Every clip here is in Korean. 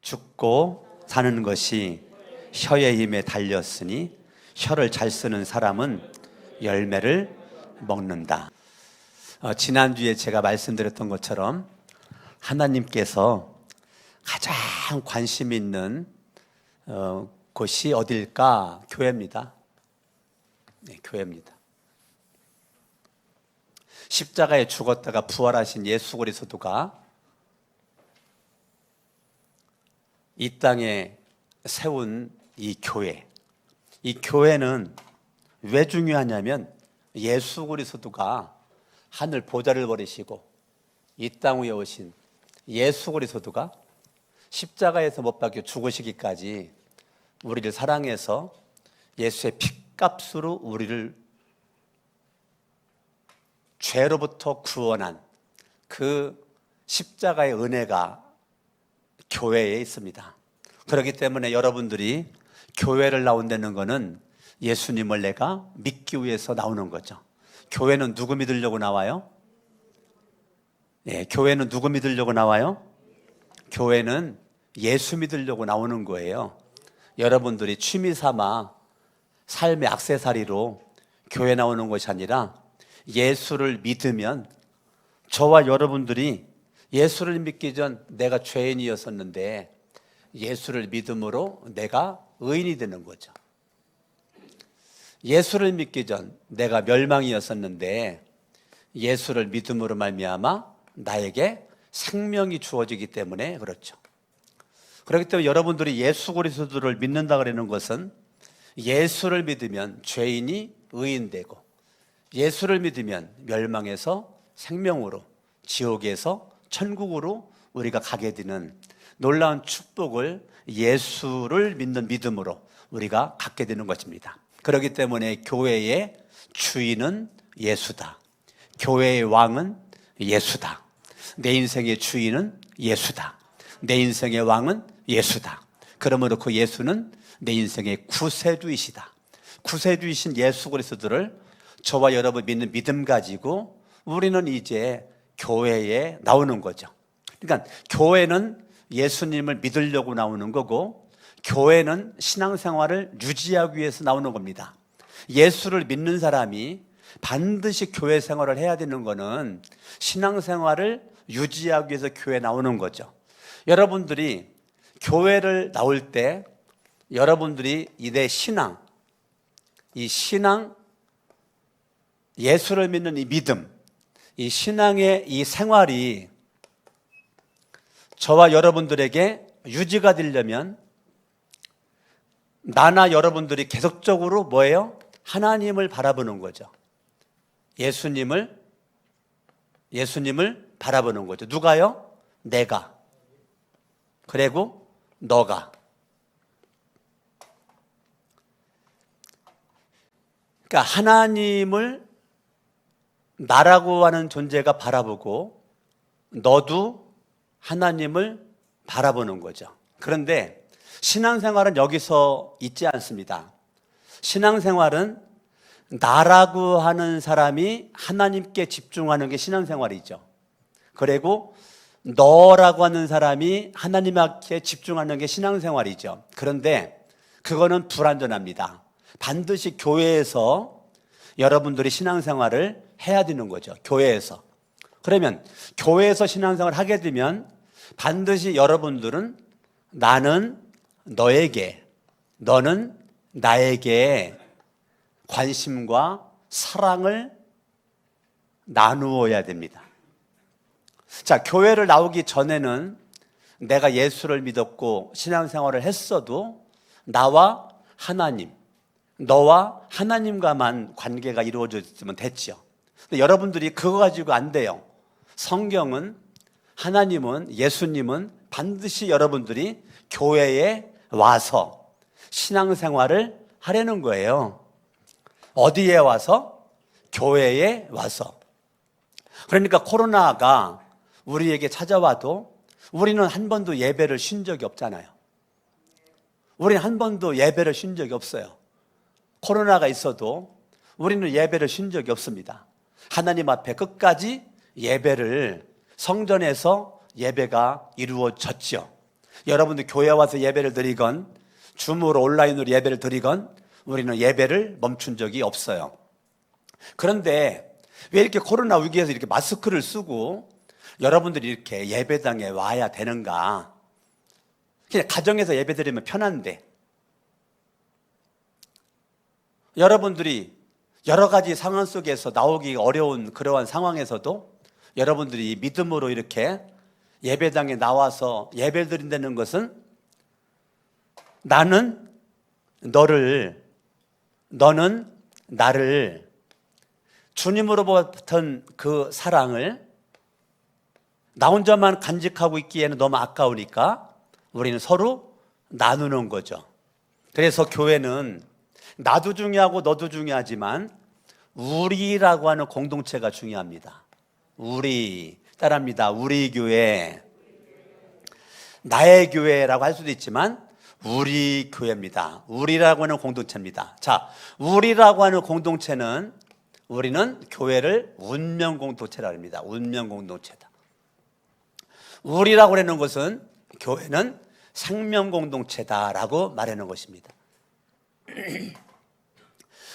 죽고 사는 것이 혀의 힘에 달렸으니 혀를 잘 쓰는 사람은 열매를 먹는다. 지난주에 제가 말씀드렸던 것처럼 하나님께서 가장 관심 있는 곳이 어딜까? 교회입니다. 네, 교회입니다. 십자가에 죽었다가 부활하신 예수 그리스도가 이 땅에 세운 이 교회, 이 교회는 왜 중요하냐면 예수 그리스도가 하늘 보좌를 버리시고 이 땅 위에 오신 예수 그리스도가 십자가에서 못 박혀 죽으시기까지 우리를 사랑해서 예수의 핏값으로 우리를 죄로부터 구원한 그 십자가의 은혜가 교회에 있습니다. 그렇기 때문에 여러분들이 교회를 나온다는 것은 예수님을 내가 믿기 위해서 나오는 거죠. 교회는 누구 믿으려고 나와요? 네, 교회는 누구 믿으려고 나와요? 교회는 예수 믿으려고 나오는 거예요. 여러분들이 취미 삼아 삶의 액세서리로 교회 나오는 것이 아니라 예수를 믿으면 저와 여러분들이 예수를 믿기 전 내가 죄인이었었는데 예수를 믿음으로 내가 의인이 되는 거죠. 예수를 믿기 전 내가 멸망이었었는데 예수를 믿음으로 말미암아 나에게 생명이 주어지기 때문에 그렇죠. 그렇기 때문에 여러분들이 예수 그리스도를 믿는다 그러는 것은 예수를 믿으면 죄인이 의인되고 예수를 믿으면 멸망에서 생명으로 지옥에서 천국으로 우리가 가게 되는 놀라운 축복을 예수를 믿는 믿음으로 우리가 갖게 되는 것입니다. 그렇기 때문에 교회의 주인은 예수다. 교회의 왕은 예수다. 내 인생의 주인은 예수다. 내 인생의 왕은 예수다. 그러므로 그 예수는 내 인생의 구세주이시다. 구세주이신 예수 그리스도를 저와 여러분 믿는 믿음 가지고 우리는 이제 교회에 나오는 거죠. 그러니까 교회는 예수님을 믿으려고 나오는 거고 교회는 신앙생활을 유지하기 위해서 나오는 겁니다. 예수를 믿는 사람이 반드시 교회 생활을 해야 되는 거는 신앙생활을 유지하기 위해서 교회에 나오는 거죠. 여러분들이 교회를 나올 때 여러분들이 내 신앙, 이 신앙, 예수를 믿는 이 믿음, 이 신앙의 이 생활이 저와 여러분들에게 유지가 되려면 나나 여러분들이 계속적으로 뭐예요? 하나님을 바라보는 거죠. 예수님을 바라보는 거죠. 누가요? 내가. 그리고 너가. 그러니까 하나님을 나라고 하는 존재가 바라보고 너도 하나님을 바라보는 거죠. 그런데 신앙생활은 여기서 있지 않습니다. 신앙생활은 나라고 하는 사람이 하나님께 집중하는 게 신앙생활이죠. 그리고 너라고 하는 사람이 하나님께 집중하는 게 신앙생활이죠. 그런데 그거는 불완전합니다. 반드시 교회에서 여러분들이 신앙생활을 해야 되는 거죠. 교회에서. 그러면 교회에서 신앙생활을 하게 되면 반드시 여러분들은 나는 너에게, 너는 나에게 관심과 사랑을 나누어야 됩니다. 자, 교회를 나오기 전에는 내가 예수를 믿었고 신앙생활을 했어도 나와 하나님, 너와 하나님과만 관계가 이루어졌으면 됐죠. 근데 여러분들이 그거 가지고 안 돼요. 성경은 하나님은 예수님은 반드시 여러분들이 교회에 와서 신앙생활을 하려는 거예요. 어디에 와서? 교회에 와서. 그러니까 코로나가 우리에게 찾아와도 우리는 한 번도 예배를 쉰 적이 없잖아요. 우리는 한 번도 예배를 쉰 적이 없어요. 코로나가 있어도 우리는 예배를 쉰 적이 없습니다. 하나님 앞에 끝까지 예배를 성전에서 예배가 이루어졌죠. 여러분들 교회 와서 예배를 드리건 줌으로 온라인으로 예배를 드리건 우리는 예배를 멈춘 적이 없어요. 그런데 왜 이렇게 코로나 위기에서 이렇게 마스크를 쓰고 여러분들이 이렇게 예배당에 와야 되는가? 그냥 가정에서 예배 드리면 편한데 여러분들이 여러 가지 상황 속에서 나오기 어려운 그러한 상황에서도 여러분들이 믿음으로 이렇게 예배당에 나와서 예배 드린다는 것은 나는 너는 나를 주님으로부터 그 사랑을 나 혼자만 간직하고 있기에는 너무 아까우니까 우리는 서로 나누는 거죠. 그래서 교회는 나도 중요하고 너도 중요하지만 우리라고 하는 공동체가 중요합니다. 우리, 따라합니다. 우리 교회. 나의 교회라고 할 수도 있지만 우리 교회입니다. 우리라고 하는 공동체입니다. 자, 우리라고 하는 공동체는 우리는 교회를 운명 공동체라고 합니다. 운명 공동체다. 우리라고 하는 것은 교회는 생명 공동체다라고 말하는 것입니다.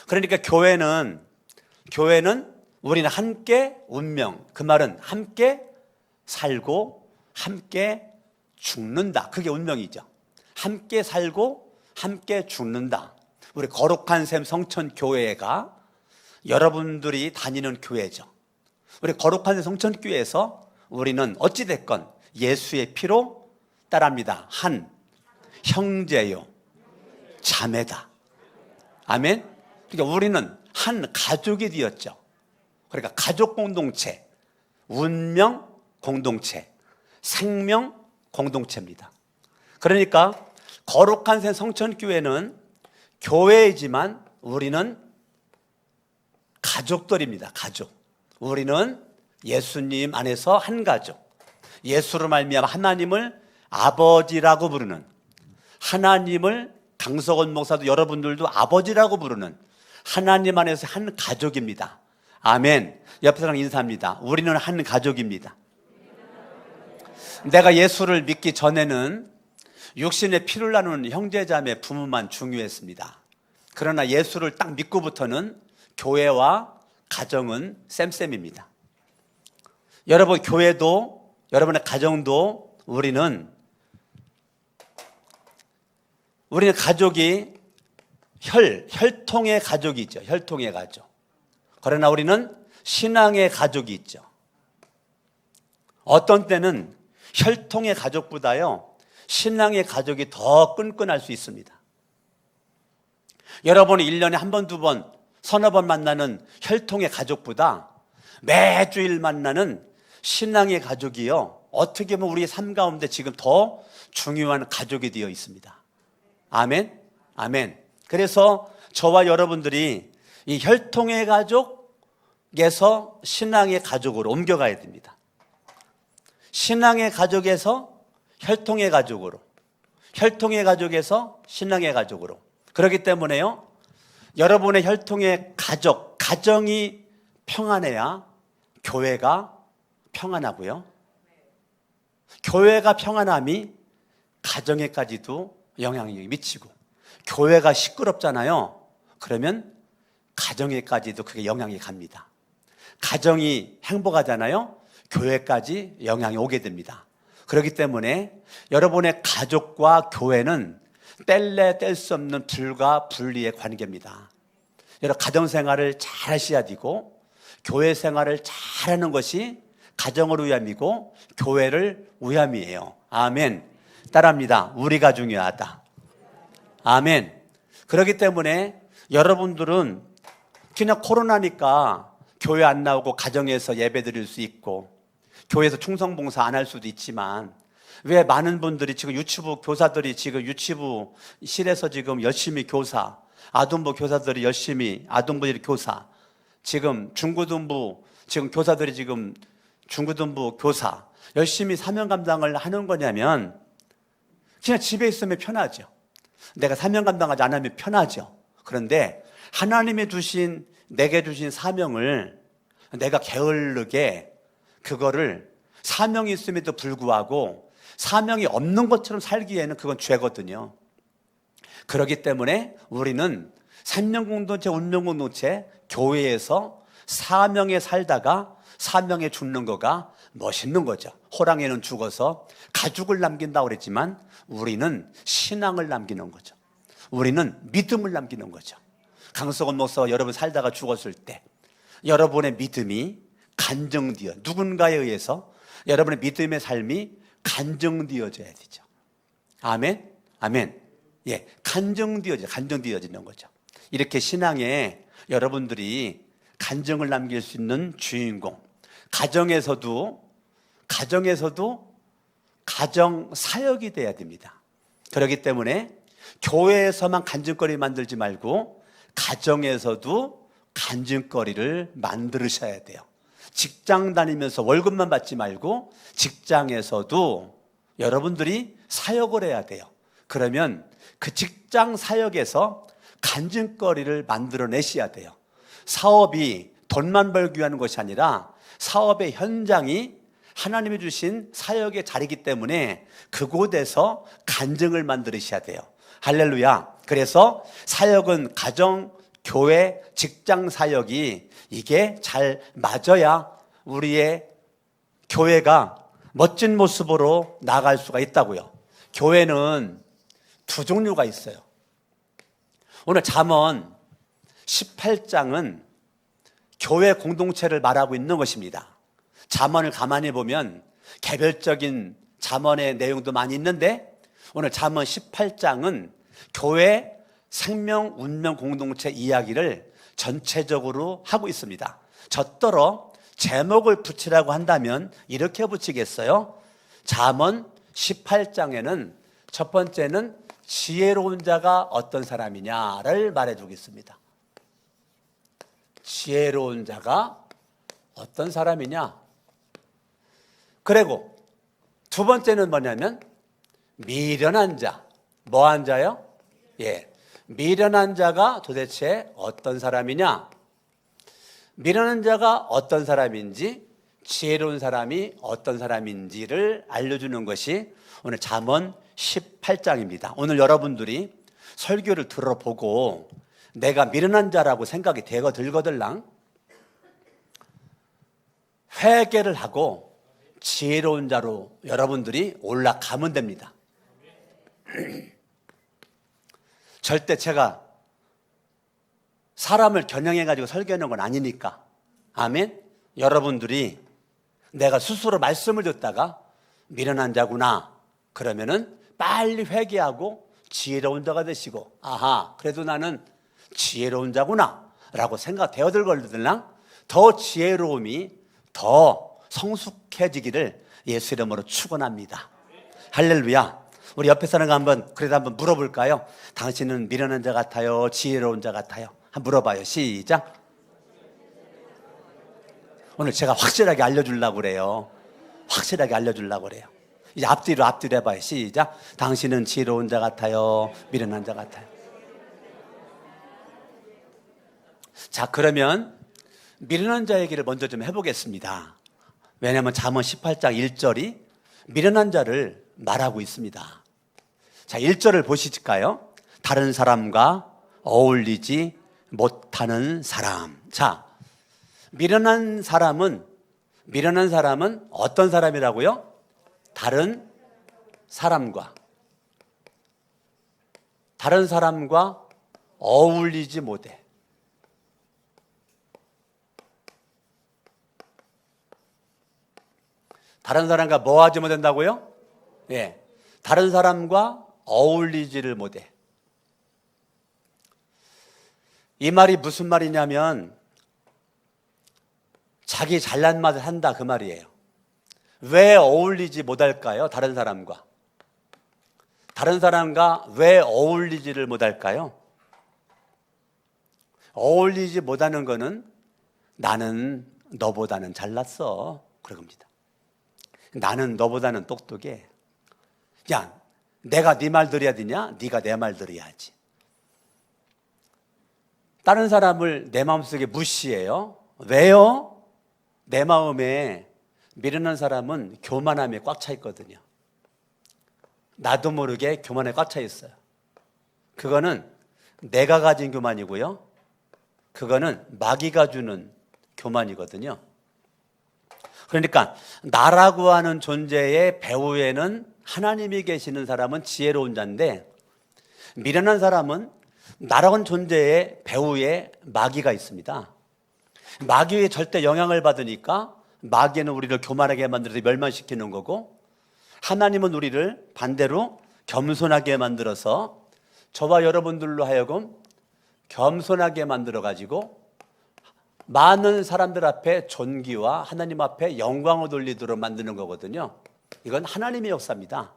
그러니까 교회는 우리는 함께 운명, 그 말은 함께 살고 함께 죽는다. 그게 운명이죠. 함께 살고 함께 죽는다. 우리 거룩한 샘 성천교회가 여러분들이 다니는 교회죠. 우리 거룩한 샘 성천교회에서 우리는 어찌됐건 예수의 피로 따라합니다. 한 형제요 자매다. 아멘. 그러니까 우리는 한 가족이 되었죠. 그러니까 가족 공동체, 운명 공동체, 생명 공동체입니다. 그러니까 거룩한 샘 성천교회는 교회이지만 우리는 가족들입니다. 가족. 우리는 예수님 안에서 한 가족. 예수로 말미암아 하나님을 아버지라고 부르는, 하나님을 강석원 목사도 여러분들도 아버지라고 부르는 하나님 안에서 한 가족입니다. 아멘. 옆에 사람 인사합니다. 우리는 한 가족입니다. 내가 예수를 믿기 전에는 육신의 피를 나누는 형제자매 부모만 중요했습니다. 그러나 예수를 딱 믿고부터는 교회와 가정은 쌤쌤입니다. 여러분 교회도 여러분의 가정도 우리는 가족이 혈통의 가족이 있죠. 혈통의 가족. 그러나 우리는 신앙의 가족이 있죠. 어떤 때는 혈통의 가족보다요 신앙의 가족이 더 끈끈할 수 있습니다. 여러분이 1년에 한 번, 두 번, 서너 번 만나는 혈통의 가족보다 매주일 만나는 신앙의 가족이요 어떻게 보면 우리의 삶 가운데 지금 더 중요한 가족이 되어 있습니다. 아멘. 아멘. 그래서 저와 여러분들이 이 혈통의 가족에서 신앙의 가족으로 옮겨가야 됩니다. 신앙의 가족에서 혈통의 가족으로, 혈통의 가족에서 신앙의 가족으로. 그렇기 때문에요 여러분의 혈통의 가족, 가정이 평안해야 교회가 평안하고요 교회가 평안함이 가정에까지도 영향력이 미치고, 교회가 시끄럽잖아요. 그러면 가정에까지도 그게 영향이 갑니다. 가정이 행복하잖아요. 교회까지 영향이 오게 됩니다. 그렇기 때문에 여러분의 가족과 교회는 뗄래 뗄 수 없는 불과 분리의 관계입니다. 여러분 가정생활을 잘 하셔야 되고 교회 생활을 잘하는 것이 가정을 위함이고 교회를 위함이에요. 아멘. 따라합니다. 우리가 중요하다. 아멘. 그렇기 때문에 여러분들은 그냥 코로나니까 교회 안 나오고 가정에서 예배 드릴 수 있고 교회에서 충성봉사 안 할 수도 있지만 왜 많은 분들이 지금 유치부 교사들이 지금 유치부실에서 지금 열심히 교사, 아동부 교사들이 열심히 아동부들이 교사, 지금 중고등부 지금 교사들이 지금 중고등부 교사 열심히 사명 감당을 하는 거냐면 그냥 집에 있으면 편하죠. 내가 사명 감당하지 않으면 편하죠. 그런데 하나님이 주신 내게 주신 사명을 내가 게을르게 그거를 사명이 있음에도 불구하고 사명이 없는 것처럼 살기에는 그건 죄거든요. 그렇기 때문에 우리는 생명공동체, 운명공동체, 교회에서 사명에 살다가 사명에 죽는 거가 멋있는 거죠. 호랑이는 죽어서 가죽을 남긴다고 그랬지만 우리는 신앙을 남기는 거죠. 우리는 믿음을 남기는 거죠. 강석원 목사가 여러분 살다가 죽었을 때 여러분의 믿음이 간증되어 누군가에 의해서 여러분의 믿음의 삶이 간증되어져야 되죠. 아멘? 아멘. 예, 간증되어지는 거죠. 이렇게 신앙에 여러분들이 간증을 남길 수 있는 주인공, 가정에서도 가정 사역이 돼야 됩니다. 그렇기 때문에 교회에서만 간증거리 만들지 말고 가정에서도 간증거리를 만들으셔야 돼요. 직장 다니면서 월급만 받지 말고 직장에서도 여러분들이 사역을 해야 돼요. 그러면 그 직장 사역에서 간증거리를 만들어내셔야 돼요. 사업이 돈만 벌기 위한 것이 아니라 사업의 현장이 하나님이 주신 사역의 자리이기 때문에 그곳에서 간증을 만들으셔야 돼요. 할렐루야. 그래서 사역은 가정, 교회, 직장 사역이 이게 잘 맞아야 우리의 교회가 멋진 모습으로 나아갈 수가 있다고요. 교회는 두 종류가 있어요. 오늘 잠언 18장은 교회 공동체를 말하고 있는 것입니다. 잠언을 가만히 보면 개별적인 잠언의 내용도 많이 있는데 오늘 잠언 18장은 교회 생명 운명 공동체 이야기를 전체적으로 하고 있습니다. 젖더러 제목을 붙이라고 한다면 이렇게 붙이겠어요? 잠언 18장에는 첫 번째는 지혜로운 자가 어떤 사람이냐를 말해주겠습니다. 지혜로운 자가 어떤 사람이냐? 그리고 두 번째는 뭐냐면 미련한 자. 뭐한 자요? 예, 미련한 자가 도대체 어떤 사람이냐? 미련한 자가 어떤 사람인지 지혜로운 사람이 어떤 사람인지를 알려주는 것이 오늘 잠언 18장입니다. 오늘 여러분들이 설교를 들어보고 내가 미련한 자라고 생각이 들거들랑 회개를 하고 지혜로운 자로 여러분들이 올라가면 됩니다. 절대 제가 사람을 겨냥해가지고 설교하는 건 아니니까. 아멘? 여러분들이 내가 스스로 말씀을 듣다가 미련한 자구나 그러면은 빨리 회개하고 지혜로운 자가 되시고 아하 그래도 나는 지혜로운 자구나 라고 생각되어들거들랑 더 지혜로움이 더 성숙해지기를 예수 이름으로 축원합니다. 할렐루야. 우리 옆에 사람과 그래도 한번 물어볼까요? 당신은 미련한 자 같아요? 지혜로운 자 같아요? 한번 물어봐요. 시작. 오늘 제가 확실하게 알려주려고 그래요. 확실하게 알려주려고 그래요. 이제 앞뒤로 해봐요. 시작. 당신은 지혜로운 자 같아요? 미련한 자 같아요? 자, 그러면 미련한 자 얘기를 먼저 좀 해보겠습니다. 왜냐하면 잠언 18장 1절이 미련한 자를 말하고 있습니다. 자, 1절을 보실까요? 다른 사람과 어울리지 못하는 사람. 자, 미련한 사람은 어떤 사람이라고요? 다른 사람과 어울리지 못해. 다른 사람과 뭐 하지 못한다고요? 예, 다른 사람과 어울리지를 못해. 이 말이 무슨 말이냐면 자기 잘난 맛을 한다 그 말이에요. 왜 어울리지 못할까요? 다른 사람과 왜 어울리지를 못할까요? 어울리지 못하는 거는 나는 너보다는 잘났어 그럽니다. 나는 너보다는 똑똑해. 야, 내가 네 말 들어야 되냐? 네가 내 말 들어야지. 다른 사람을 내 마음속에 무시해요. 왜요? 내 마음에 미련한 사람은 교만함에 꽉 차 있거든요. 나도 모르게 교만에 꽉 차 있어요. 그거는 내가 가진 교만이고요. 그거는 마귀가 주는 교만이거든요. 그러니까 나라고 하는 존재의 배후에는 하나님이 계시는 사람은 지혜로운 자인데, 미련한 사람은 나라고 하는 존재의 배후에 마귀가 있습니다. 마귀의 절대 영향을 받으니까 마귀는 우리를 교만하게 만들어서 멸망시키는 거고, 하나님은 우리를 반대로 겸손하게 만들어서 저와 여러분들로 하여금 겸손하게 만들어가지고 많은 사람들 앞에 존귀와 하나님 앞에 영광을 돌리도록 만드는 거거든요. 이건 하나님의 역사입니다.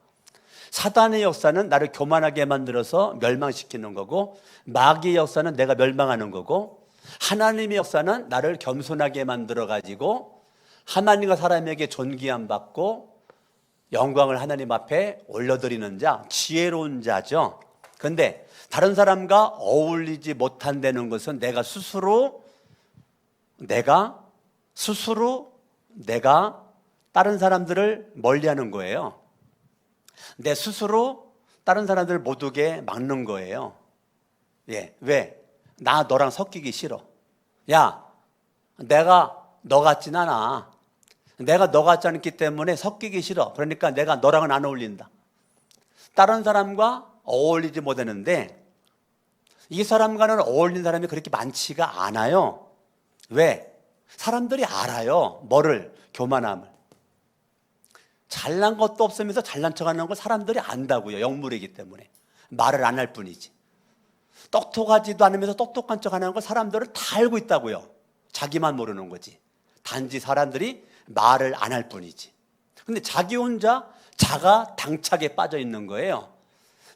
사단의 역사는 나를 교만하게 만들어서 멸망시키는 거고, 마귀의 역사는 내가 멸망하는 거고, 하나님의 역사는 나를 겸손하게 만들어가지고 하나님과 사람에게 존귀함 받고 영광을 하나님 앞에 올려드리는 자, 지혜로운 자죠. 그런데 다른 사람과 어울리지 못한다는 것은 내가 스스로 다른 사람들을 멀리하는 거예요. 내 스스로 다른 사람들 못 오게 막는 거예요. 예, 왜? 나 너랑 섞이기 싫어. 야, 내가 너 같진 않아. 내가 너 같지 않기 때문에 섞이기 싫어. 그러니까 내가 너랑은 안 어울린다. 다른 사람과 어울리지 못하는데 이 사람과는 어울리는 사람이 그렇게 많지가 않아요. 왜? 사람들이 알아요. 뭐를? 교만함을. 잘난 것도 없으면서 잘난 척하는 걸 사람들이 안다고요. 영물이기 때문에. 말을 안 할 뿐이지. 똑똑하지도 않으면서 똑똑한 척하는 걸 사람들은 다 알고 있다고요. 자기만 모르는 거지. 단지 사람들이 말을 안 할 뿐이지. 근데 자기 혼자 자가 당착에 빠져 있는 거예요.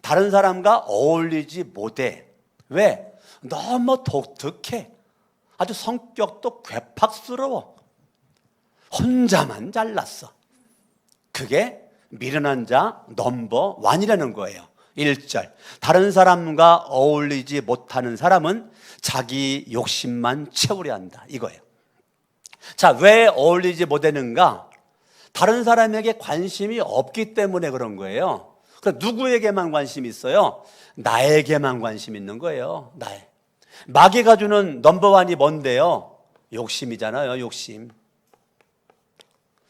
다른 사람과 어울리지 못해. 왜? 너무 독특해. 아주 성격도 괴팍스러워. 혼자만 잘났어. 그게 미련한 자 넘버 원이라는 거예요. 1절. 다른 사람과 어울리지 못하는 사람은 자기 욕심만 채우려 한다. 이거예요. 자, 왜 어울리지 못하는가? 다른 사람에게 관심이 없기 때문에 그런 거예요. 그러니까 누구에게만 관심이 있어요? 나에게만 관심 있는 거예요. 나에. 마귀가 주는 넘버원이 뭔데요? 욕심이잖아요. 욕심.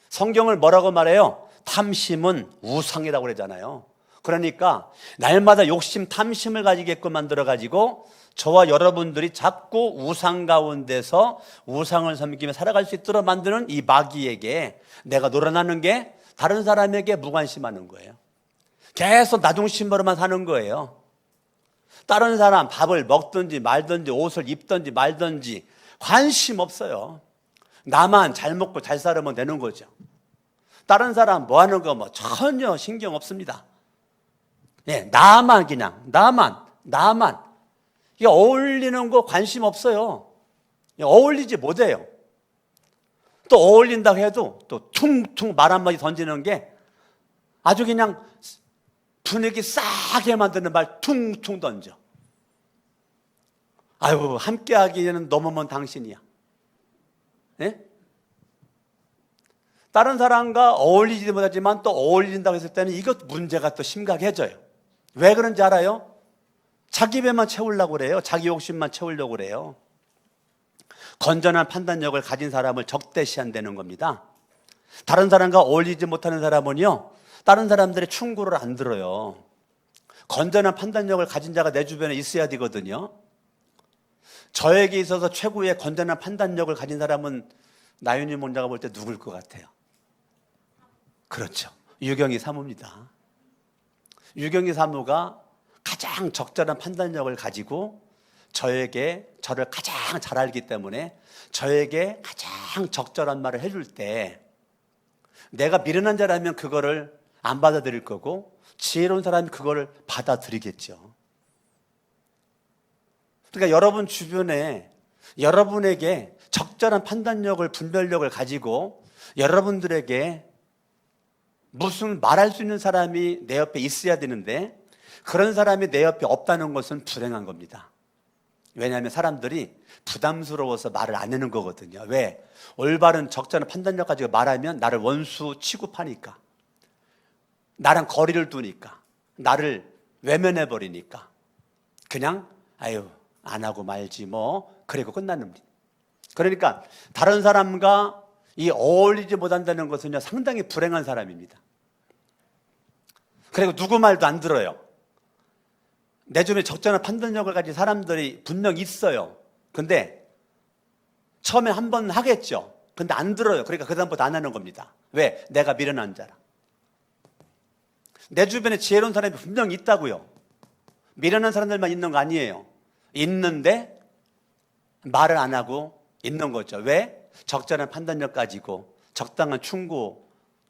성경을 뭐라고 말해요? 탐심은 우상이라고 그러잖아요. 그러니까 날마다 욕심, 탐심을 가지게끔 만들어가지고 저와 여러분들이 자꾸 우상 가운데서 우상을 섬기며 살아갈 수 있도록 만드는 이 마귀에게 내가 놀아나는 게 다른 사람에게 무관심하는 거예요. 계속 나 중심으로만 사는 거예요. 다른 사람 밥을 먹든지 말든지 옷을 입든지 말든지 관심 없어요. 나만 잘 먹고 잘 살으면 되는 거죠. 다른 사람 뭐 하는 거 뭐 전혀 신경 없습니다. 예, 나만 이게 어울리는 거 관심 없어요. 어울리지 못해요. 또 어울린다고 해도 또 퉁퉁 말 한마디 던지는 게 아주 그냥 분위기 싸게 만드는 말 퉁퉁 던져. 아유, 함께 하기에는 너무 먼 당신이야. 예? 다른 사람과 어울리지도 못하지만 또 어울린다고 했을 때는 이것 문제가 또 심각해져요. 왜 그런지 알아요? 자기 배만 채우려고 그래요. 자기 욕심만 채우려고 그래요. 건전한 판단력을 가진 사람을 적대시한다는 겁니다. 다른 사람과 어울리지 못하는 사람은요, 다른 사람들의 충고를 안 들어요. 건전한 판단력을 가진 자가 내 주변에 있어야 되거든요. 저에게 있어서 최고의 건전한 판단력을 가진 사람은 나윤희 목사가 볼 때 누굴 것 같아요? 그렇죠. 유경희 사모입니다. 유경희 사모가 가장 적절한 판단력을 가지고 저를 가장 잘 알기 때문에 저에게 가장 적절한 말을 해줄 때 내가 미련한 자라면 그거를 안 받아들일 거고 지혜로운 사람이 그거를 받아들이겠죠. 그러니까 여러분 주변에 여러분에게 적절한 판단력을, 분별력을 가지고 여러분들에게 무슨 말할 수 있는 사람이 내 옆에 있어야 되는데 그런 사람이 내 옆에 없다는 것은 불행한 겁니다. 왜냐하면 사람들이 부담스러워서 말을 안 하는 거거든요. 왜? 올바른 적절한 판단력 가지고 말하면 나를 원수 취급하니까, 나랑 거리를 두니까. 나를 외면해 버리니까 그냥 아유 안 하고 말지 뭐 그리고 끝나는 겁니다. 그러니까 다른 사람과 이 어울리지 못한다는 것은요 상당히 불행한 사람입니다. 그리고 누구 말도 안 들어요. 내 주변에 적절한 판단력을 가진 사람들이 분명 있어요. 근데 처음에 한 번 하겠죠. 근데 안 들어요. 그러니까 그다음부터 안 하는 겁니다. 왜? 내가 미련한 자라. 내 주변에 지혜로운 사람이 분명 있다고요. 미련한 사람들만 있는 거 아니에요. 있는데 말을 안 하고 있는 거죠. 왜? 적절한 판단력 가지고 적당한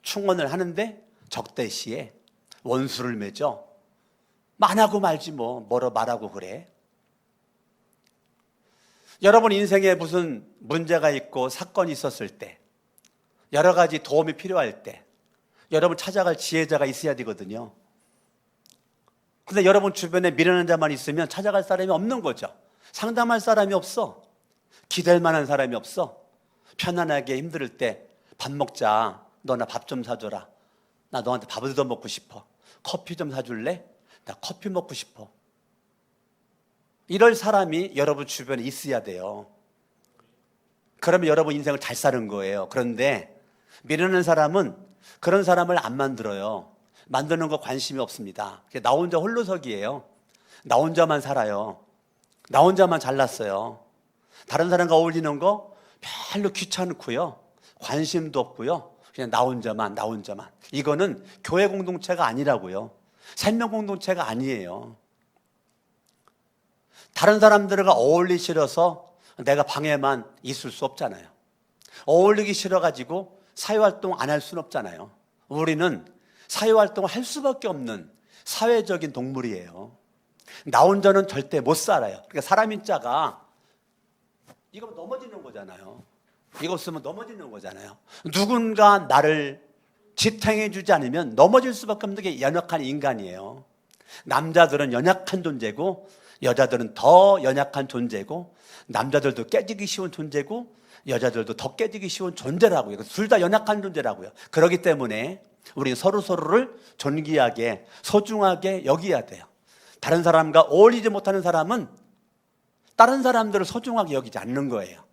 충원을 하는데 적대시에 원수를 맺어. 안 하고 말지 뭐로 말하고 그래. 여러분 인생에 무슨 문제가 있고 사건이 있었을 때, 여러 가지 도움이 필요할 때 여러분 찾아갈 지혜자가 있어야 되거든요. 근데 여러분 주변에 미련한 자만 있으면 찾아갈 사람이 없는 거죠. 상담할 사람이 없어. 기댈 만한 사람이 없어. 편안하게 힘들 때 밥 먹자. 너 나 밥 좀 사줘라. 나 너한테 밥을 더 먹고 싶어. 커피 좀 사줄래? 나 커피 먹고 싶어. 이럴 사람이 여러분 주변에 있어야 돼요. 그러면 여러분 인생을 잘 사는 거예요. 그런데 미련한 사람은 그런 사람을 안 만들어요. 만드는 거 관심이 없습니다. 나 혼자 홀로서기예요. 나 혼자만 살아요. 나 혼자만 잘났어요. 다른 사람과 어울리는 거 별로 귀찮고요. 관심도 없고요. 그냥 나 혼자만. 이거는 교회 공동체가 아니라고요. 생명 공동체가 아니에요. 다른 사람들과 어울리기 싫어서 내가 방에만 있을 수 없잖아요. 어울리기 싫어가지고 사회활동 안 할 수는 없잖아요. 우리는 사회활동을 할 수밖에 없는 사회적인 동물이에요. 나 혼자는 절대 못 살아요. 그러니까 사람인 자가 이거 넘어지는 거잖아요. 이거 쓰면 넘어지는 거잖아요. 누군가 나를 지탱해 주지 않으면 넘어질 수밖에 없는 게 연약한 인간이에요. 남자들은 연약한 존재고 여자들은 더 연약한 존재고 남자들도 깨지기 쉬운 존재고 여자들도 더 깨지기 쉬운 존재라고요. 둘 다 연약한 존재라고요. 그렇기 때문에 우리는 서로를 존귀하게 소중하게 여겨야 돼요. 다른 사람과 어울리지 못하는 사람은 다른 사람들을 소중하게 여기지 않는 거예요.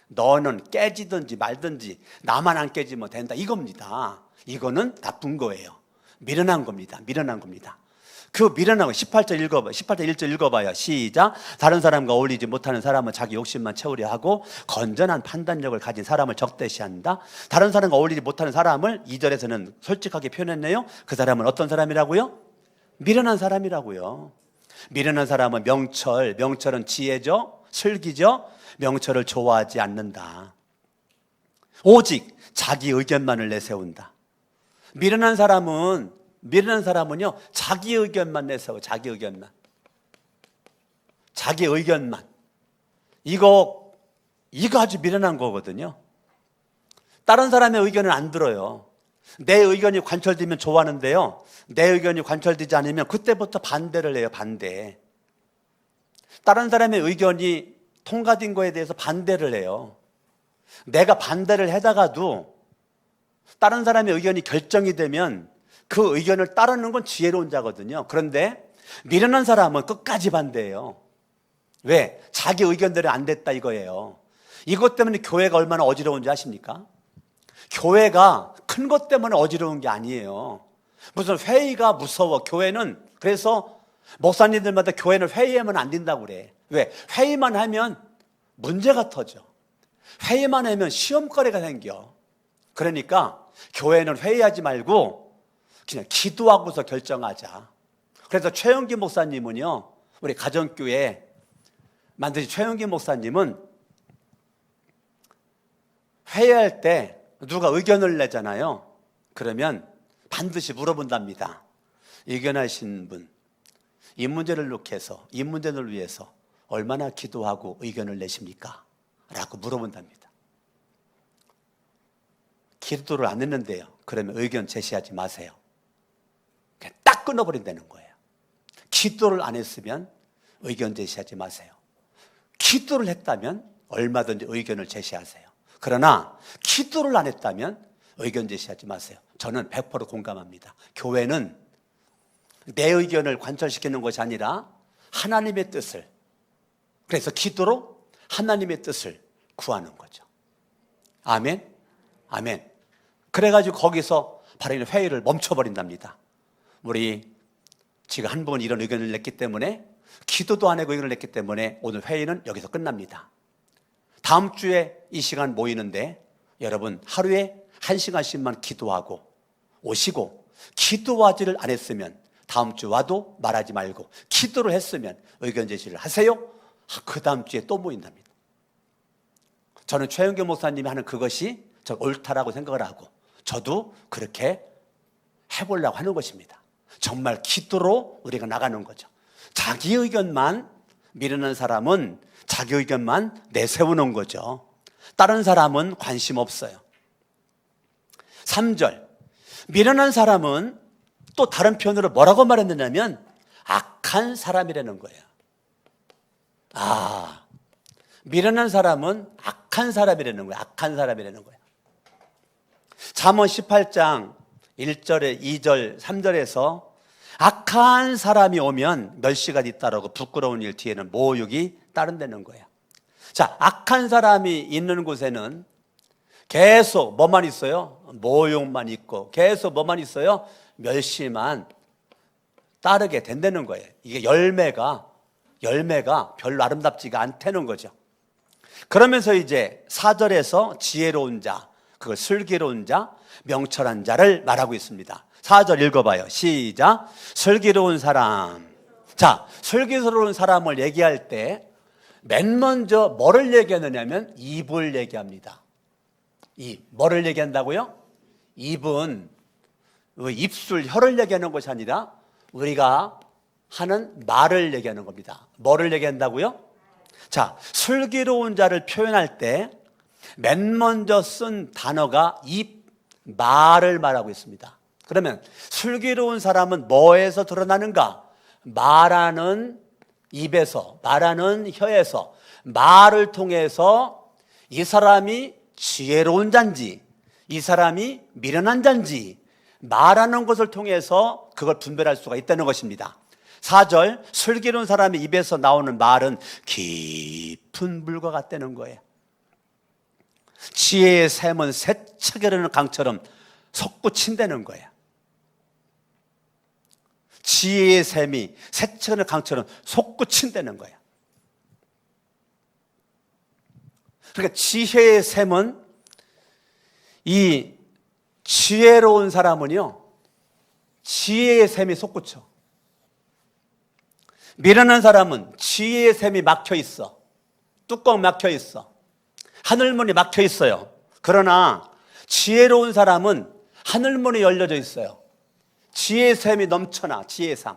너는 깨지든지 말든지 나만 안 깨지면 된다 이겁니다. 이거는 나쁜 거예요. 미련한 겁니다. 그 미련한 거 18절 1절 읽어봐요. 시작. 다른 사람과 어울리지 못하는 사람은 자기 욕심만 채우려 하고 건전한 판단력을 가진 사람을 적대시한다. 다른 사람과 어울리지 못하는 사람을 2절에서는 솔직하게 표현했네요. 그 사람은 어떤 사람이라고요? 미련한 사람이라고요. 미련한 사람은 명철은 지혜죠, 슬기죠. 명철을 좋아하지 않는다. 오직 자기 의견만을 내세운다. 미련한 사람은요 자기 의견만 내세워. 자기 의견만. 이거 아주 미련한 거거든요. 다른 사람의 의견을 안 들어요. 내 의견이 관철되면 좋아하는데요, 내 의견이 관철되지 않으면 그때부터 반대를 해요. 반대. 다른 사람의 의견이 통과된 거에 대해서 반대를 해요. 내가 반대를 해다가도 다른 사람의 의견이 결정이 되면 그 의견을 따르는 건 지혜로운 자거든요. 그런데 미련한 사람은 끝까지 반대해요. 왜? 자기 의견대로 안 됐다 이거예요. 이것 때문에 교회가 얼마나 어지러운지 아십니까? 교회가 큰 것 때문에 어지러운 게 아니에요. 무슨 회의가 무서워. 교회는 그래서 목사님들마다 교회는 회의하면 안 된다고 그래. 왜? 회의만 하면 문제가 터져. 회의만 하면 시험거리가 생겨. 그러니까 교회는 회의하지 말고 그냥 기도하고서 결정하자. 그래서 최영기 목사님은요, 우리 가정교회 만드신 최영기 목사님은 회의할 때 누가 의견을 내잖아요. 그러면 반드시 물어본답니다. 의견하신 분, 이 문제를 놓고서 이 문제를 위해서 얼마나 기도하고 의견을 내십니까? 라고 물어본답니다. 기도를 안 했는데요, 그러면 의견 제시하지 마세요. 그냥 딱 끊어버린다는 거예요. 기도를 안 했으면 의견 제시하지 마세요. 기도를 했다면 얼마든지 의견을 제시하세요. 그러나 기도를 안 했다면 의견 제시하지 마세요. 저는 100% 공감합니다. 교회는 내 의견을 관철시키는 것이 아니라 하나님의 뜻을, 그래서 기도로 하나님의 뜻을 구하는 거죠. 아멘? 아멘. 그래가지고 거기서 바로 이 회의를 멈춰버린답니다. 우리 지금 한 분 이런 의견을 냈기 때문에, 기도도 안 하고 의견을 냈기 때문에 오늘 회의는 여기서 끝납니다. 다음 주에 이 시간 모이는데 여러분 하루에 1시간씩만 기도하고 오시고, 기도하지를 안 했으면 다음 주 와도 말하지 말고 기도를 했으면 의견 제시를 하세요. 그 다음 주에 또 모인답니다. 저는 최영교 목사님이 하는 그것이 저 옳다라고 생각을 하고, 저도 그렇게 해보려고 하는 것입니다. 정말 기도로 우리가 나가는 거죠. 자기 의견만 미루는 사람은 자기 의견만 내세우는 거죠. 다른 사람은 관심 없어요. 3절, 미련한 사람은 또 다른 표현으로 뭐라고 말했느냐면 악한 사람이라는 거예요. 미련한 사람은 악한 사람이라는 거예요. 악한 사람이라는 거예요. 잠언 18장 1절에 2절 3절에서 악한 사람이 오면 멸시가 뒤따르고 부끄러운 일 뒤에는 모욕이 따른다는 거예요. 자, 악한 사람이 있는 곳에는 계속 뭐만 있어요? 모욕만 있고, 계속 뭐만 있어요? 멸시만 따르게 된다는 거예요. 이게 열매가 별로 아름답지가 않다는 거죠. 그러면서 이제 4절에서 지혜로운 자, 그걸 슬기로운 자, 명철한 자를 말하고 있습니다. 4절 읽어봐요. 시작. 슬기로운 사람. 자, 슬기로운 사람을 얘기할 때 맨 먼저 뭐를 얘기하느냐면 입을 얘기합니다. 뭐를 얘기한다고요? 입은 입술, 혀를 얘기하는 것이 아니라 우리가 하는 말을 얘기하는 겁니다. 뭐를 얘기한다고요? 자, 슬기로운 자를 표현할 때 맨 먼저 쓴 단어가 입, 말을 말하고 있습니다. 그러면 슬기로운 사람은 뭐에서 드러나는가? 말하는 입에서, 말하는 혀에서, 말을 통해서 이 사람이 지혜로운 자인지, 이 사람이 미련한 자인지 말하는 것을 통해서 그걸 분별할 수가 있다는 것입니다. 4절, 슬기로운 사람의 입에서 나오는 말은 깊은 물과 같다는 거예요. 지혜의 샘은 세차게 흐르는 강처럼 솟구친다는 거예요. 지혜의 샘이 세차게 흐르는 강처럼 솟구친다는 거예요. 그러니까 지혜의 샘은, 이 지혜로운 사람은요, 지혜의 샘이 솟구쳐. 미련한 사람은 지혜의 샘이 막혀 있어. 뚜껑 막혀 있어. 하늘문이 막혀 있어요. 그러나 지혜로운 사람은 하늘문이 열려져 있어요. 지혜의 샘이 넘쳐나, 지혜의 샘.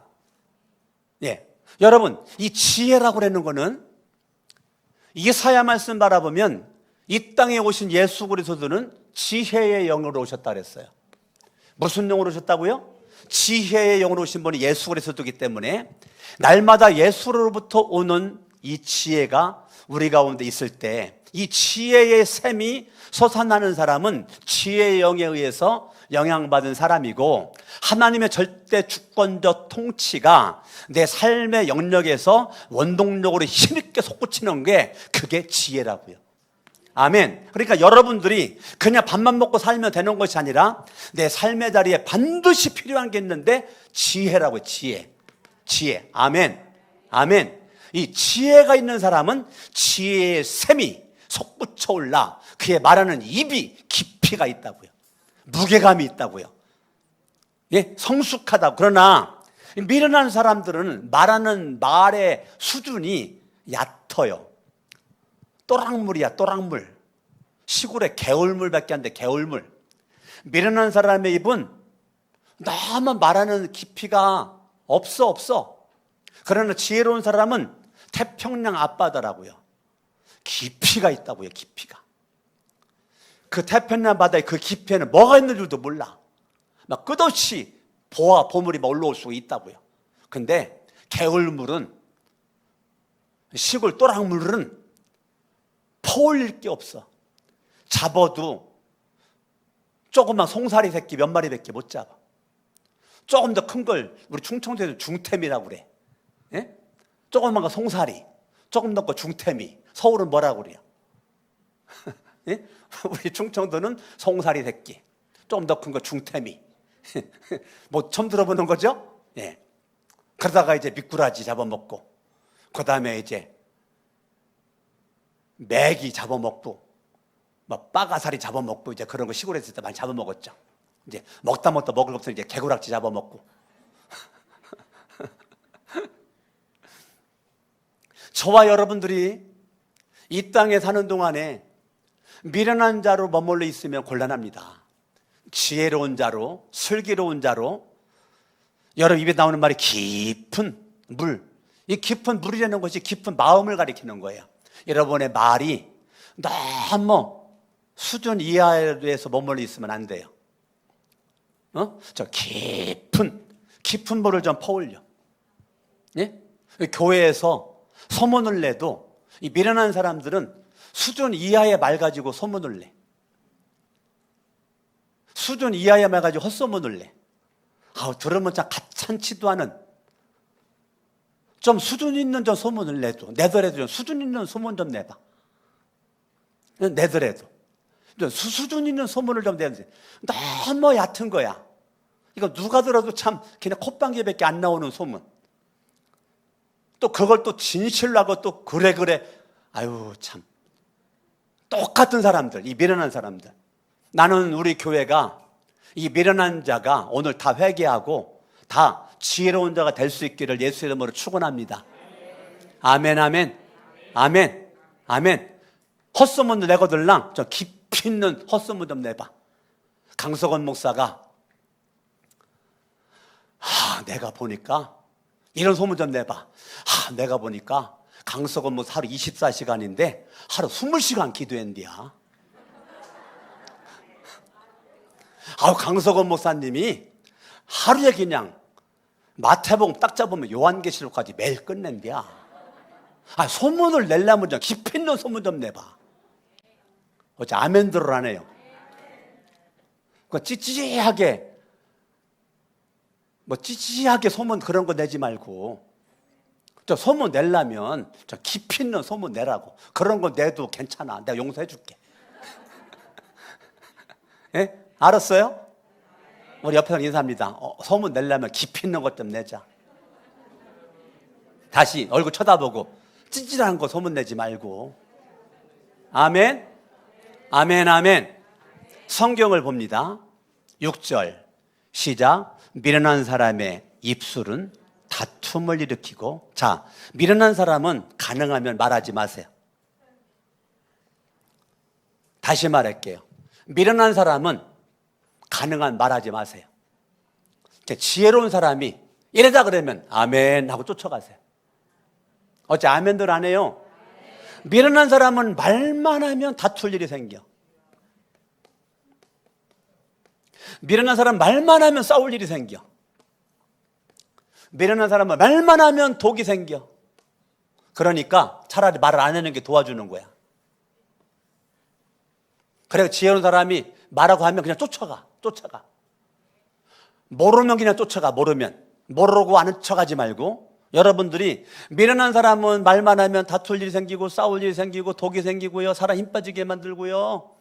예. 여러분, 이 지혜라고 하는 거는 이사야 말씀 바라보면 이 땅에 오신 예수 그리스도는 지혜의 영으로 오셨다 그랬어요. 무슨 영으로 오셨다고요? 지혜의 영으로 오신 분이 예수 그리스도이기 때문에 날마다 예수로부터 오는 이 지혜가 우리 가운데 있을 때, 이 지혜의 샘이 솟아나는 사람은 지혜의 영에 의해서 영향받은 사람이고, 하나님의 절대 주권적 통치가 내 삶의 영역에서 원동력으로 힘있게 솟구치는 게 그게 지혜라고요. 아멘. 그러니까 여러분들이 그냥 밥만 먹고 살면 되는 것이 아니라 내 삶의 자리에 반드시 필요한 게 있는데 지혜라고요. 지혜. 아멘. 아멘. 이 지혜가 있는 사람은 지혜의 샘이 솟구쳐 올라 그의 말하는 입이 깊이가 있다고요. 무게감이 있다고요. 예, 성숙하다고. 그러나 미련한 사람들은 말하는 말의 수준이 얕아요. 또랑물이야, 또랑물. 시골에 개울물밖에 안 돼, 개울물. 미련한 사람의 입은 너무 말하는 깊이가 없어. 그러나 지혜로운 사람은 태평양 앞바다라고요. 깊이가 있다고요, 깊이가. 그 태평양 바다의 그 깊이에는 뭐가 있는 줄도 몰라. 막 끝없이 보물이 막 올라올 수가 있다고요. 근데 개울물은, 시골 또랑물은 퍼올릴 게 없어. 잡아도 조그만 송사리 새끼 몇 마리밖에 못 잡아. 조금 더 큰 걸 우리 충청도에서 중태미라고 그래. 예? 조그만 거 송사리, 조금 더 거 중태미. 서울은 뭐라고 그래요? 예? 우리 충청도는 송사리 새끼, 조금 더 큰 거 중태미. 뭐 처음 들어보는 거죠? 예. 그러다가 이제 미꾸라지 잡아먹고, 그 다음에 이제 메기 잡아먹고, 뭐 빠가사리 잡아먹고, 이제 그런 거 시골에 있을 때 많이 잡아먹었죠. 이제 먹다 먹을 거 없으면 이제 개구락지 잡아먹고. 저와 여러분들이 이 땅에 사는 동안에 미련한 자로 머물러 있으면 곤란합니다. 지혜로운 자로, 슬기로운 자로, 여러분 입에 나오는 말이 깊은 물, 이 깊은 물이라는 것이 깊은 마음을 가리키는 거예요. 여러분의 말이 너무 수준 이하에서 머물러 있으면 안 돼요. 저 깊은 물을 좀 퍼올려. 예? 교회에서 소문을 내도 이 미련한 사람들은 수준 이하의 말 가지고 소문을 내. 수준 이하의 말 가지고 헛소문을 내. 들으면 참 가찬치도 않은, 좀 수준 있는 좀 소문을 내더라도 좀 수준 있는 소문 좀 내봐. 내더라도 수준 있는 소문을 좀 내는데 너무 얕은 거야. 이거 누가 들어도 참 그냥 콧방귀밖에 안 나오는 소문. 또 그걸 또 진실로 하고 또 그래 아유 참 똑같은 사람들, 이 미련한 사람들. 나는 우리 교회가 이 미련한 자가 오늘 다 회개하고 다 지혜로운 자가 될 수 있기를 예수의 이름으로 축원합니다. 아멘, 아멘, 아멘, 아멘. 헛소문도 내거들랑 좀 깊이 있는 헛소문 좀 내봐. 강석원 목사가 내가 보니까 이런 소문 좀 내봐. 내가 보니까 강석원 목사 하루 24시간인데 하루 20시간 기도했는데야. 강석원 목사님이 하루에 그냥 마태복음 딱 잡으면 요한계시록까지 매일 끝낸대야. 소문을 내려면 좀 깊이 있는 소문 좀 내봐. 어째 아멘 들으라네요. 찌찌하게 소문 그런 거 내지 말고, 저 소문 내려면 저 깊이 있는 소문 내라고. 그런 거 내도 괜찮아. 내가 용서해 줄게. 예? 알았어요? 우리 옆에서 인사합니다. 소문 내려면 깊이 있는 것 좀 내자. 다시 얼굴 쳐다보고 찌질한 거 소문 내지 말고. 아멘? 아멘, 아멘. 성경을 봅니다. 6절 시작. 미련한 사람의 입술은 다툼을 일으키고. 자, 미련한 사람은 가능하면 말하지 마세요. 다시 말할게요. 미련한 사람은 가능한 말하지 마세요. 지혜로운 사람이 이러다 그러면 아멘 하고 쫓아가세요. 어째 아멘들 안 해요? 미련한 사람은 말만 하면 다툴 일이 생겨. 미련한 사람 말만 하면 싸울 일이 생겨. 미련한 사람은 말만 하면 독이 생겨. 그러니까 차라리 말을 안 하는 게 도와주는 거야. 그래, 지혜로운 사람이 말하고 하면 그냥 쫓아가. 모르면 그냥 쫓아가. 모르고 아는 척하지 말고. 여러분들이 미련한 사람은 말만 하면 다툴 일이 생기고 싸울 일이 생기고 독이 생기고요, 사람 힘 빠지게 만들고요,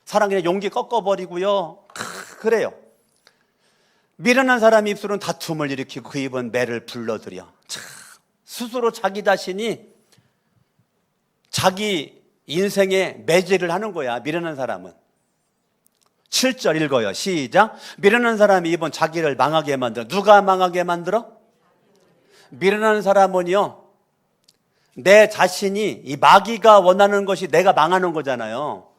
사람 그냥 용기 꺾어버리고요. 그래요. 미련한 사람 입술은 다툼을 일으키고 그 입은 매를 불러들여. 스스로 자기 자신이 자기 인생에 매질을 하는 거야. 미련한 사람은. 7절 읽어요. 시작. 미련한 사람이 입은 자기를 망하게 만들어. 누가 망하게 만들어? 미련한 사람은요, 내 자신이, 이 마귀가 원하는 것이 내가 망하는 거잖아요.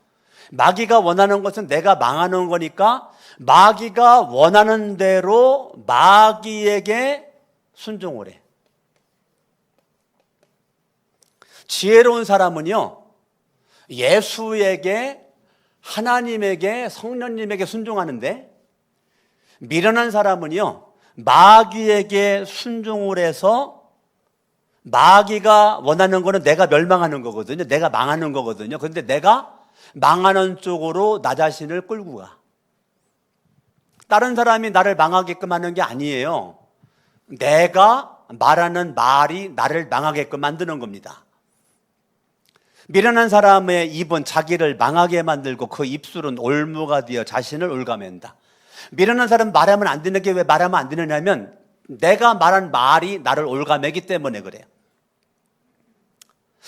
마귀가 원하는 것은 내가 망하는 거니까 마귀가 원하는 대로 마귀에게 순종을 해. 지혜로운 사람은요, 예수에게, 하나님에게, 성령님에게 순종하는데, 미련한 사람은요, 마귀에게 순종을 해서 마귀가 원하는 거는 내가 멸망하는 거거든요. 내가 망하는 거거든요. 그런데 내가 망하는 쪽으로 나 자신을 끌고 가. 다른 사람이 나를 망하게끔 하는 게 아니에요. 내가 말하는 말이 나를 망하게끔 만드는 겁니다. 미련한 사람의 입은 자기를 망하게 만들고 그 입술은 올무가 되어 자신을 올가맨다. 미련한 사람 말하면 안 되는 게 왜 말하면 안 되느냐면 내가 말한 말이 나를 올가매기 때문에 그래요.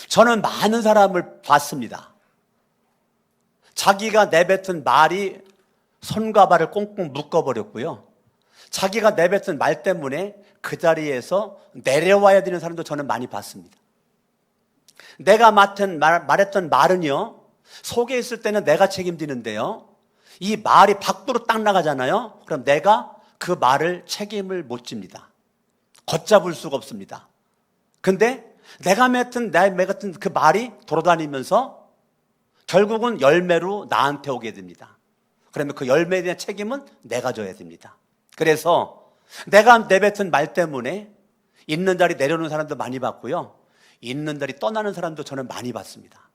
저는 많은 사람을 봤습니다. 자기가 내뱉은 말이 손과 발을 꽁꽁 묶어버렸고요. 자기가 내뱉은 말 때문에 그 자리에서 내려와야 되는 사람도 저는 많이 봤습니다. 내가 말했던 말은요, 속에 있을 때는 내가 책임지는데요, 이 말이 밖으로 딱 나가잖아요. 그럼 내가 그 말을 책임을 못 집니다. 걷잡을 수가 없습니다. 근데 내가 맺은 그 말이 돌아다니면서 결국은 열매로 나한테 오게 됩니다. 그러면 그 열매에 대한 책임은 내가 져야 됩니다. 그래서 내가 내뱉은 말 때문에 있는 자리 내려오는 사람도 많이 봤고요, 있는 자리 떠나는 사람도 저는 많이 봤습니다.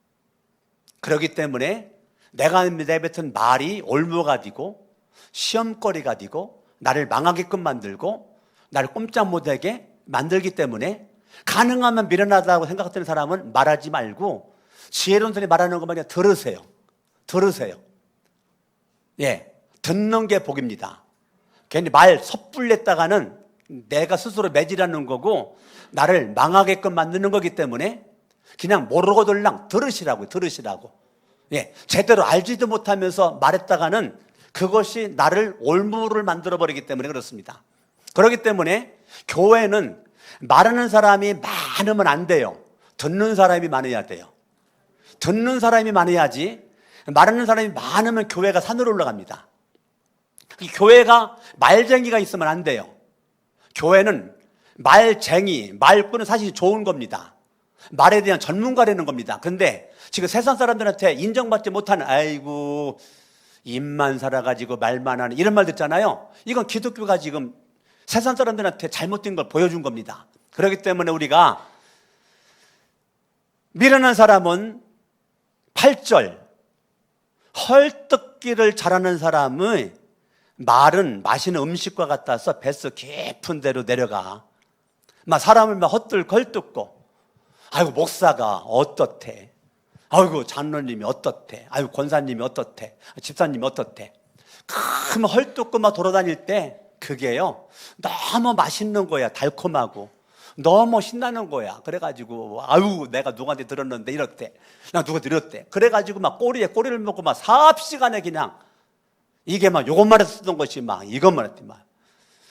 그렇기 때문에 내가 내뱉은 말이 올무가 되고 시험거리가 되고 나를 망하게끔 만들고 나를 꼼짝 못하게 만들기 때문에 가능하면 미련하다고 생각하는 사람은 말하지 말고 지혜로운 사람이 말하는 것만 그냥 들으세요. 예, 듣는 게 복입니다. 괜히 말 섣불렸다가는 내가 스스로 매질하는 거고 나를 망하게끔 만드는 거기 때문에 그냥 모르고 들랑 들으시라고. 예, 제대로 알지도 못하면서 말했다가는 그것이 나를 올무를 만들어버리기 때문에 그렇습니다. 그렇기 때문에 교회는 말하는 사람이 많으면 안 돼요. 듣는 사람이 많아야 돼요. 듣는 사람이 많아야지. 말하는 사람이 많으면 교회가 산으로 올라갑니다. 교회가 말쟁이가 있으면 안 돼요. 교회는 말쟁이, 말꾼은 사실 좋은 겁니다. 말에 대한 전문가라는 겁니다. 근데 지금 세상 사람들한테 인정받지 못하는, 아이고 입만 살아가지고 말만 하는 이런 말 듣잖아요. 이건 기독교가 지금 세상 사람들한테 잘못된 걸 보여준 겁니다. 그렇기 때문에 우리가 미련한 사람은 8절, 헐뜯기를 잘하는 사람의 말은 마시는 음식과 같아서 뱃속 깊은 데로 내려가. 막 사람을 막 헐뜯고, 아이고 목사가 어떻대, 아이고 장로님이 어떻대, 아이고 권사님이 어떻대, 집사님이 어떻대. 그만 헐뜯고 막 돌아다닐 때 그게요 너무 맛있는 거야. 달콤하고 너무 신나는 거야. 그래가지고 아유 내가 누구한테 들었는데 이렇대, 나 누가 들었대. 그래가지고 막 꼬리에 꼬리를 먹고 막 사업시간에 그냥 이게 막 요것만 했었던 것이 막 이것만 했더니 막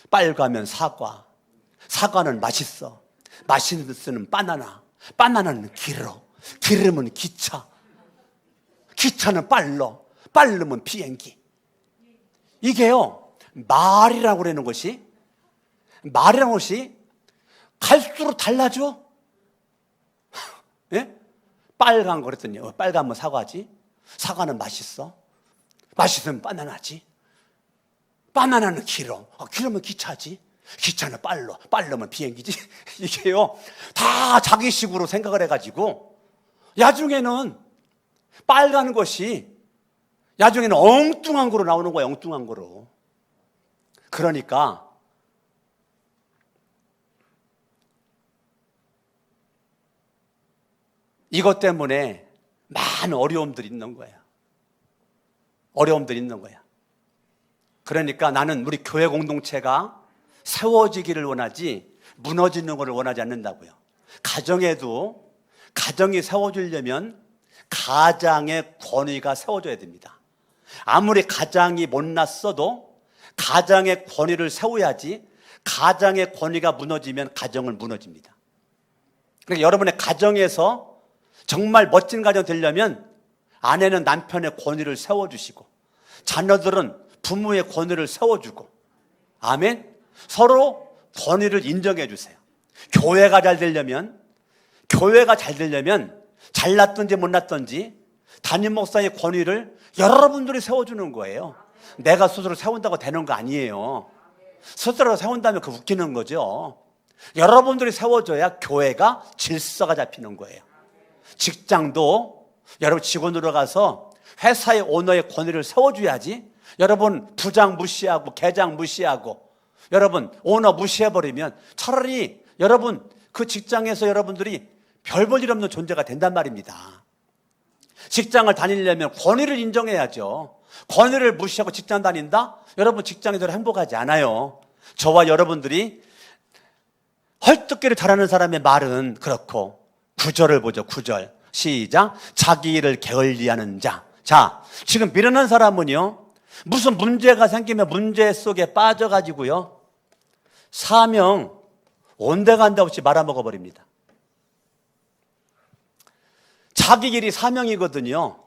빨가면 사과, 사과는 맛있어, 맛있는 바나나, 바나나는 길어, 기름은 기차, 기차는 빨러, 빨르면 비행기. 이게요 말이라고 그러는 것이, 말이라는 것이 갈수록 달라져. 예? 빨간 거 그랬더니 빨가면 사과지, 사과는 맛있어, 맛있으면 바나나지, 바나나는 길어, 길으면 기차지, 기차는 빨러, 빨르면 비행기지. 이게요 다 자기식으로 생각을 해가지고 야중에는 빨간 것이 야중에는 엉뚱한 거로 나오는 거야. 엉뚱한 거로. 그러니까 이것 때문에 많은 어려움들이 있는 거야. 어려움들이 있는 거야. 그러니까 나는 우리 교회 공동체가 세워지기를 원하지 무너지는 것을 원하지 않는다고요. 가정에도 가정이 세워지려면 가장의 권위가 세워져야 됩니다. 아무리 가장이 못났어도 가장의 권위를 세워야지. 가장의 권위가 무너지면 가정은 무너집니다. 그러니까 여러분의 가정에서 정말 멋진 가정 되려면 아내는 남편의 권위를 세워주시고 자녀들은 부모의 권위를 세워주고, 아멘. 서로 권위를 인정해 주세요. 교회가 잘 되려면 잘났든지 못났든지 담임 목사의 권위를 여러분들이 세워주는 거예요. 내가 스스로 세운다고 되는 거 아니에요. 스스로 세운다면 그 웃기는 거죠. 여러분들이 세워줘야 교회가 질서가 잡히는 거예요. 직장도 여러분 직원으로 가서 회사의 오너의 권위를 세워줘야지 여러분 부장 무시하고 계장 무시하고 여러분 오너 무시해버리면 차라리 여러분 그 직장에서 여러분들이 별 볼 일 없는 존재가 된단 말입니다. 직장을 다니려면 권위를 인정해야죠. 권위를 무시하고 직장 다닌다? 여러분 직장에서 행복하지 않아요. 저와 여러분들이 헐뜯기를 잘하는 사람의 말은 그렇고 9절을 보죠. 9절 시작. 자기 일을 게을리하는 자. 자, 지금 미련한 사람은요 무슨 문제가 생기면 문제 속에 빠져가지고요 사명 온데간데 없이 말아먹어버립니다. 자기 일이 사명이거든요.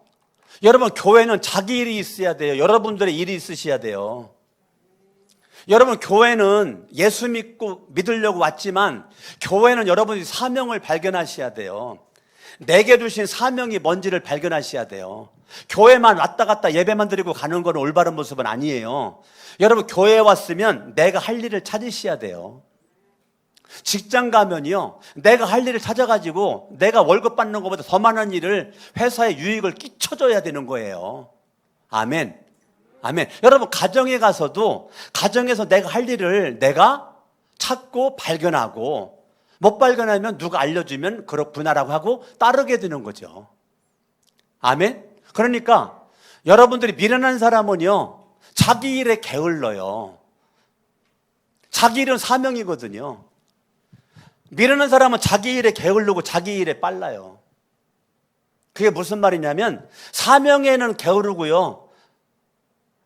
여러분 교회는 자기 일이 있어야 돼요. 여러분들의 일이 있으셔야 돼요. 여러분 교회는 예수 믿으려고 왔지만 교회는 여러분이 사명을 발견하셔야 돼요. 내게 주신 사명이 뭔지를 발견하셔야 돼요. 교회만 왔다 갔다 예배만 드리고 가는 건 올바른 모습은 아니에요. 여러분 교회에 왔으면 내가 할 일을 찾으셔야 돼요. 직장 가면요 내가 할 일을 찾아가지고 내가 월급 받는 것보다 더 많은 일을 회사에 유익을 끼쳐줘야 되는 거예요. 아멘. 아멘. 여러분 가정에 가서도 가정에서 내가 할 일을 내가 찾고 발견하고 못 발견하면 누가 알려주면 그렇구나라고 하고 따르게 되는 거죠. 아멘. 그러니까 여러분들이 미련한 사람은요 자기 일에 게을러요. 자기 일은 사명이거든요. 미련한 사람은 자기 일에 게으르고 자기 일에 빨라요. 그게 무슨 말이냐면 사명에는 게으르고요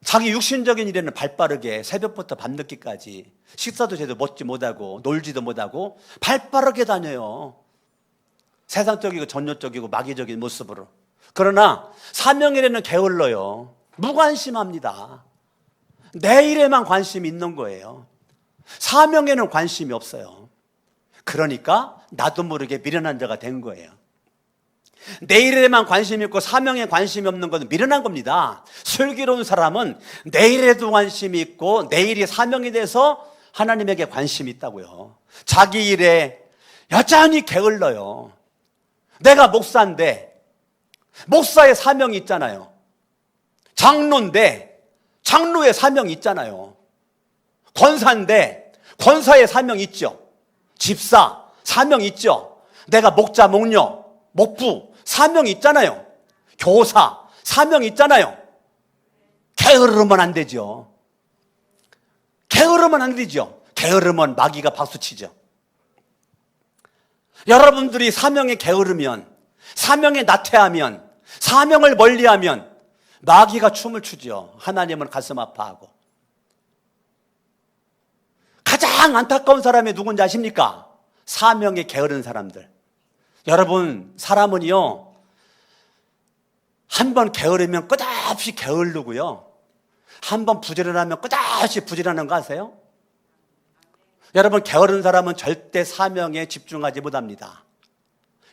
자기 육신적인 일에는 발빠르게 새벽부터 밤늦게까지 식사도 제대로 먹지 못하고 놀지도 못하고 발빠르게 다녀요. 세상적이고 전욕적이고 마귀적인 모습으로. 그러나 사명일에는 게을러요. 무관심합니다. 내 일에만 관심이 있는 거예요. 사명에는 관심이 없어요. 그러니까 나도 모르게 미련한 자가 된 거예요. 내 일에만 관심이 있고 사명에 관심이 없는 것은 미련한 겁니다. 슬기로운 사람은 내 일에도 관심이 있고 내 일이 사명이 돼서 하나님에게 관심이 있다고요. 자기 일에 여전히 게을러요. 내가 목사인데 목사의 사명이 있잖아요. 장로인데 장로의 사명이 있잖아요. 권사인데 권사의 사명이 있죠. 집사 사명이 있죠. 내가 목자, 목녀, 목부 사명이 있잖아요. 교사 사명이 있잖아요. 게으르면 안 되죠. 게으르면 안 되죠. 게으르면 마귀가 박수치죠. 여러분들이 사명에 게으르면, 사명에 나태하면, 사명을 멀리하면 마귀가 춤을 추죠. 하나님은 가슴 아파하고. 가장 안타까운 사람이 누군지 아십니까? 사명에 게으른 사람들. 여러분 사람은요 한번 게으르면 끝없이 게으르고요 한번 부지런하면 끝없이 부지런한 거 아세요? 여러분 게으른 사람은 절대 사명에 집중하지 못합니다.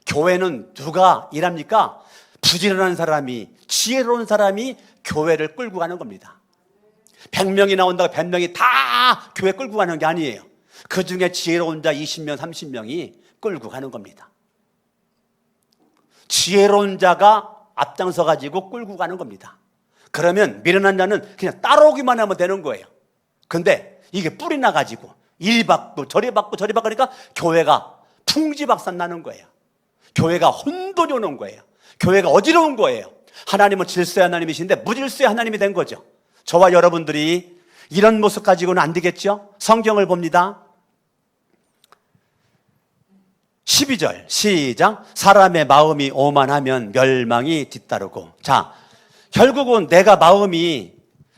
교회는 누가 일합니까? 부지런한 사람이, 지혜로운 사람이 교회를 끌고 가는 겁니다. 100명이 나온다고 100명이 다 교회 끌고 가는 게 아니에요. 그 중에 지혜로운 자 20명, 30명이 끌고 가는 겁니다. 지혜로운 자가 앞장서 가지고 끌고 가는 겁니다. 그러면 미련한 자는 그냥 따라오기만 하면 되는 거예요. 근데 이게 뿌리 나가지고 일 받고 저리 받고 저리 받으니까 교회가 풍지박산 나는 거예요. 교회가 혼돈이 오는 거예요. 교회가 어지러운 거예요. 하나님은 질서의 하나님이신데 무질서의 하나님이 된 거죠. 저와 여러분들이 이런 모습 가지고는 안 되겠죠? 성경을 봅니다. 12절 시작. 사람의 마음이 오만하면 멸망이 뒤따르고. 자, 결국은 내가 마음이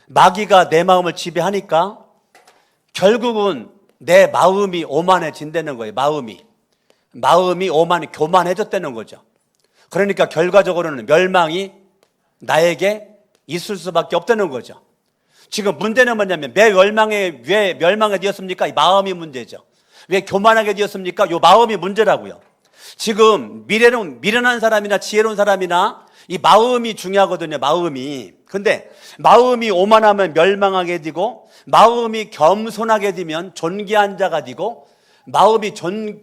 마귀가 내 마음을 지배하니까 결국은 내 마음이 오만해진다는 거예요. 마음이 교만해졌다는 거죠. 그러니까 결과적으로는 멸망이 나에게 있을 수밖에 없다는 거죠. 지금 문제는 뭐냐면 왜 멸망에 되었습니까? 이 마음이 문제죠. 왜 교만하게 되었습니까? 이 마음이 문제라고요. 지금 미련한 사람이나 지혜로운 사람이나 이 마음이 중요하거든요. 마음이. 근데 마음이 오만하면 멸망하게 되고 마음이 겸손하게 되면 존귀한 자가 되고 마음이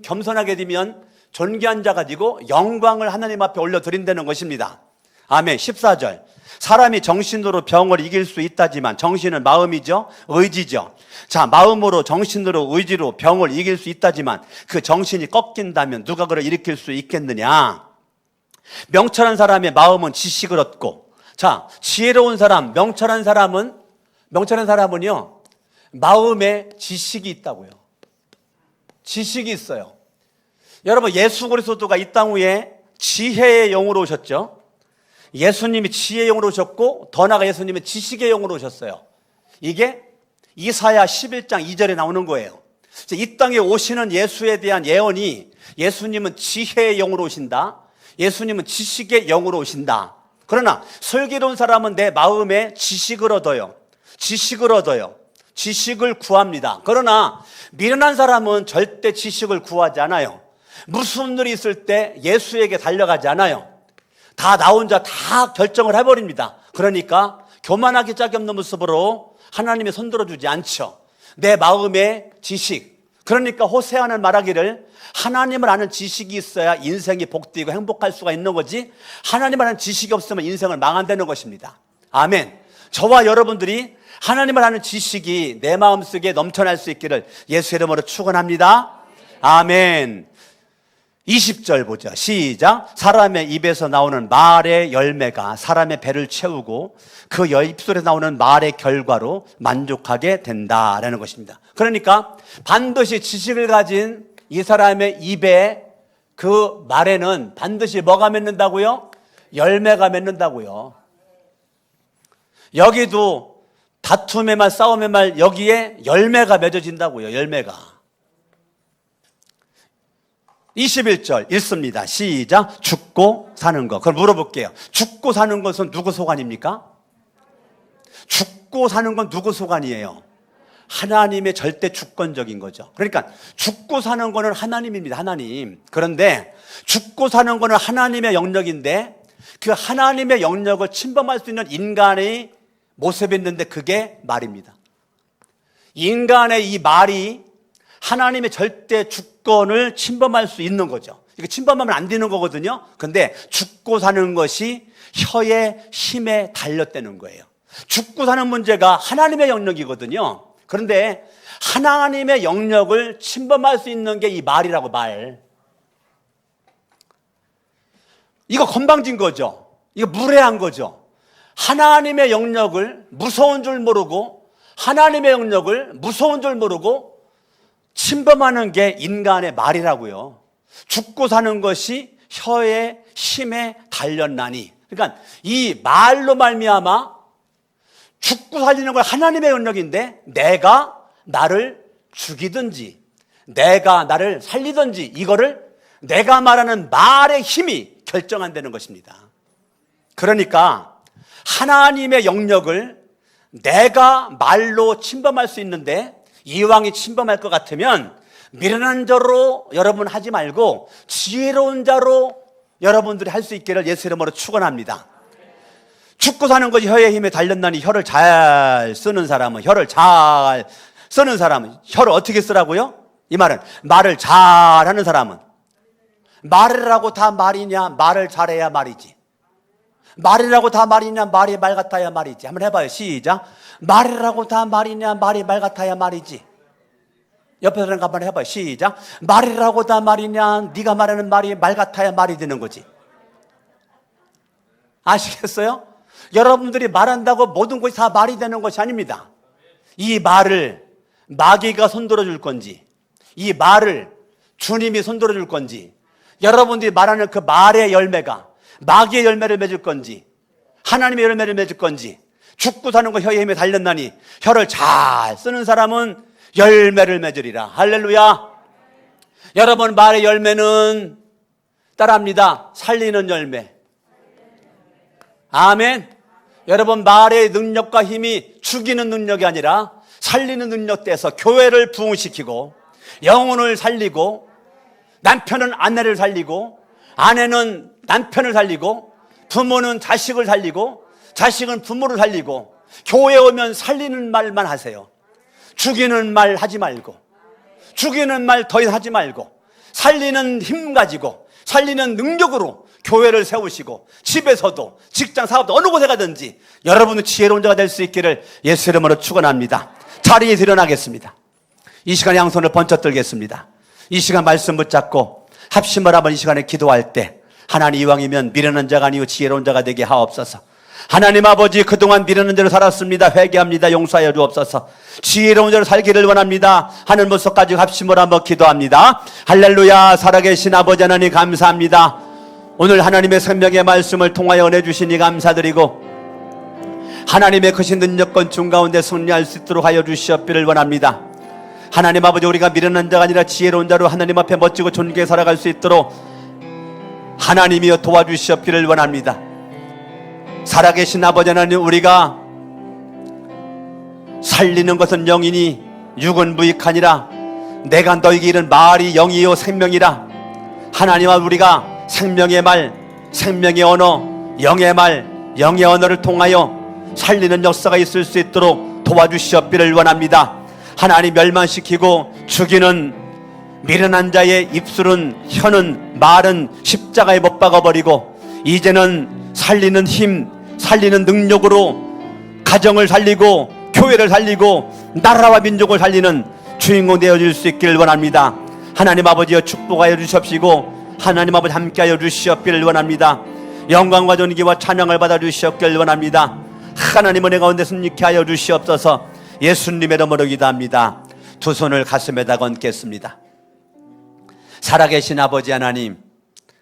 겸손하게 되면 존귀한 자가 되고 영광을 하나님 앞에 올려드린다는 것입니다. 아멘. 14절 사람이 정신으로 병을 이길 수 있다지만 정신은 마음이죠, 의지죠. 자, 마음으로 정신으로 의지로 병을 이길 수 있다지만 그 정신이 꺾인다면 누가 그를 일으킬 수 있겠느냐? 명철한 사람의 마음은 지식을 얻고, 자, 지혜로운 사람, 명철한 사람은요, 마음에 지식이 있다고요. 지식이 있어요. 여러분, 예수 그리스도가 이 땅 위에 지혜의 영으로 오셨죠. 예수님이 지혜의 영으로 오셨고, 더 나아가 예수님은 지식의 영으로 오셨어요. 이게 이사야 11장 2절에 나오는 거예요. 이 땅에 오시는 예수에 대한 예언이, 예수님은 지혜의 영으로 오신다, 예수님은 지식의 영으로 오신다. 그러나 슬기로운 사람은 내 마음에 지식을 얻어요. 지식을 구합니다. 그러나 미련한 사람은 절대 지식을 구하지 않아요. 무슨 일이 있을 때 예수에게 달려가지 않아요. 다 나 혼자 다 결정을 해버립니다. 그러니까 교만하기 짝이 없는 모습으로 하나님이 손들어주지 않죠. 내 마음의 지식. 그러니까 호세아는 말하기를 하나님을 아는 지식이 있어야 인생이 복되고 행복할 수가 있는 거지, 하나님을 아는 지식이 없으면 인생을 망한다는 것입니다. 아멘. 저와 여러분들이 하나님을 아는 지식이 내 마음속에 넘쳐날 수 있기를 예수의 이름으로 축원합니다. 아멘. 20절 보죠. 시작. 사람의 입에서 나오는 말의 열매가 사람의 배를 채우고 그 입술에서 나오는 말의 결과로 만족하게 된다라는 것입니다. 그러니까 반드시 지식을 가진 이 사람의 입에, 그 말에는 반드시 뭐가 맺는다고요? 열매가 맺는다고요. 여기도 다툼의 말, 싸움의 말, 여기에 열매가 맺어진다고요. 열매가. 21절 읽습니다. 시작. 죽고 사는 것. 그럼 물어볼게요. 죽고 사는 것은 누구 소관입니까? 죽고 사는 건 누구 소관이에요? 하나님의 절대 주권적인 거죠. 그러니까 죽고 사는 거는 하나님입니다. 하나님. 그런데 죽고 사는 거는 하나님의 영역인데 그 하나님의 영역을 침범할 수 있는 인간의 모습이 있는데 그게 말입니다. 인간의 이 말이 하나님의 절대 주권을 침범할 수 있는 거죠. 이거 침범하면 안 되는 거거든요. 근데 죽고 사는 것이 혀의 힘에 달렸다는 거예요. 죽고 사는 문제가 하나님의 영역이거든요. 그런데 하나님의 영역을 침범할 수 있는 게 이 말이라고, 말. 이거 건방진 거죠. 이거 무례한 거죠. 하나님의 영역을 무서운 줄 모르고, 하나님의 영역을 무서운 줄 모르고 침범하는 게 인간의 말이라고요. 죽고 사는 것이 혀의 힘에 달렸나니. 그러니까 이 말로 말미암아 죽고 살리는 건 하나님의 영역인데 내가 나를 죽이든지 내가 나를 살리든지 이거를 내가 말하는 말의 힘이 결정한다는 것입니다. 그러니까 하나님의 영역을 내가 말로 침범할 수 있는데 이왕이 침범할 것 같으면 미련한 자로 여러분 하지 말고 지혜로운 자로 여러분들이 할 수 있기를 예수 이름으로 축원합니다. 죽고 사는 것이 혀의 힘에 달렸나니 혀를 잘 쓰는 사람은 혀를 어떻게 쓰라고요? 이 말은 말을 잘하는 사람은 말을 하고 다 말이냐? 말을 잘해야 말이지. 말이라고 다 말이냐? 말이 말 같아야 말이지. 한번 해봐요. 시작. 말이라고 다 말이냐? 말이 말 같아야 말이지. 옆에 사람 한번 해봐요. 시작. 말이라고 다 말이냐? 네가 말하는 말이 말 같아야 말이 되는 거지. 아시겠어요? 여러분들이 말한다고 모든 것이 다 말이 되는 것이 아닙니다. 이 말을 마귀가 손들어 줄 건지, 이 말을 주님이 손들어 줄 건지, 여러분들이 말하는 그 말의 열매가 마귀의 열매를 맺을 건지 하나님의 열매를 맺을 건지, 죽고 사는 거 혀의 힘에 달렸나니 혀를 잘 쓰는 사람은 열매를 맺으리라. 할렐루야. 여러분, 말의 열매는 따라합니다. 살리는 열매. 아멘. 여러분, 말의 능력과 힘이 죽이는 능력이 아니라 살리는 능력돼서 교회를 부흥시키고 영혼을 살리고 남편은 아내를 살리고 아내는 남편을 살리고 부모는 자식을 살리고 자식은 부모를 살리고 교회에 오면 살리는 말만 하세요. 죽이는 말 하지 말고 죽이는 말 더 이상 하지 말고 살리는 힘 가지고 살리는 능력으로 교회를 세우시고 집에서도 직장 사업도 어느 곳에 가든지 여러분은 지혜로운 자가 될 수 있기를 예수 이름으로 축원합니다. 자리에서 일어나겠습니다. 이 시간 양손을 번쩍 들겠습니다. 이 시간 말씀 붙잡고 합심을 한번 이 시간에 기도할 때 하나님 이왕이면 미련한 자가 아니요 지혜로운 자가 되게 하옵소서. 하나님 아버지 그동안 미련한 자로 살았습니다. 회개합니다. 용서하여 주옵소서. 지혜로운 자로 살기를 원합니다 하는 모습까지 합심을 한번 기도합니다. 할렐루야. 살아계신 아버지 하나님 감사합니다. 오늘 하나님의 생명의 말씀을 통하여 은혜 주시니 감사드리고 하나님의 크신 능력권 중 가운데 승리할 수 있도록 하여 주시옵기를 원합니다. 하나님 아버지 우리가 미련한 자가 아니라 지혜로운 자로 하나님 앞에 멋지고 존귀하게 살아갈 수 있도록 하나님이여 도와주시옵기를 원합니다. 살아계신 아버지 하나님 우리가 살리는 것은 영이니 육은 무익하니라. 내가 너에게 이른 말이 영이요 생명이라. 하나님아 우리가 생명의 말, 생명의 언어, 영의 말, 영의 언어를 통하여 살리는 역사가 있을 수 있도록 도와주시옵기를 원합니다. 하나님 멸망시키고 죽이는 미련한 자의 입술은 혀는 말은 십자가에 못 박아버리고 이제는 살리는 힘, 살리는 능력으로 가정을 살리고 교회를 살리고 나라와 민족을 살리는 주인공 되어줄 수 있기를 원합니다. 하나님 아버지여 축복하여 주시옵시고 하나님 아버지 함께하여 주시옵기를 원합니다. 영광과 존귀와 찬양을 받아 주시옵기를 원합니다. 하나님 은혜 가운데 승리케 하여 주시옵소서. 예수님의 이름으로 기도합니다. 두 손을 가슴에다 얹겠습니다. 살아계신 아버지 하나님,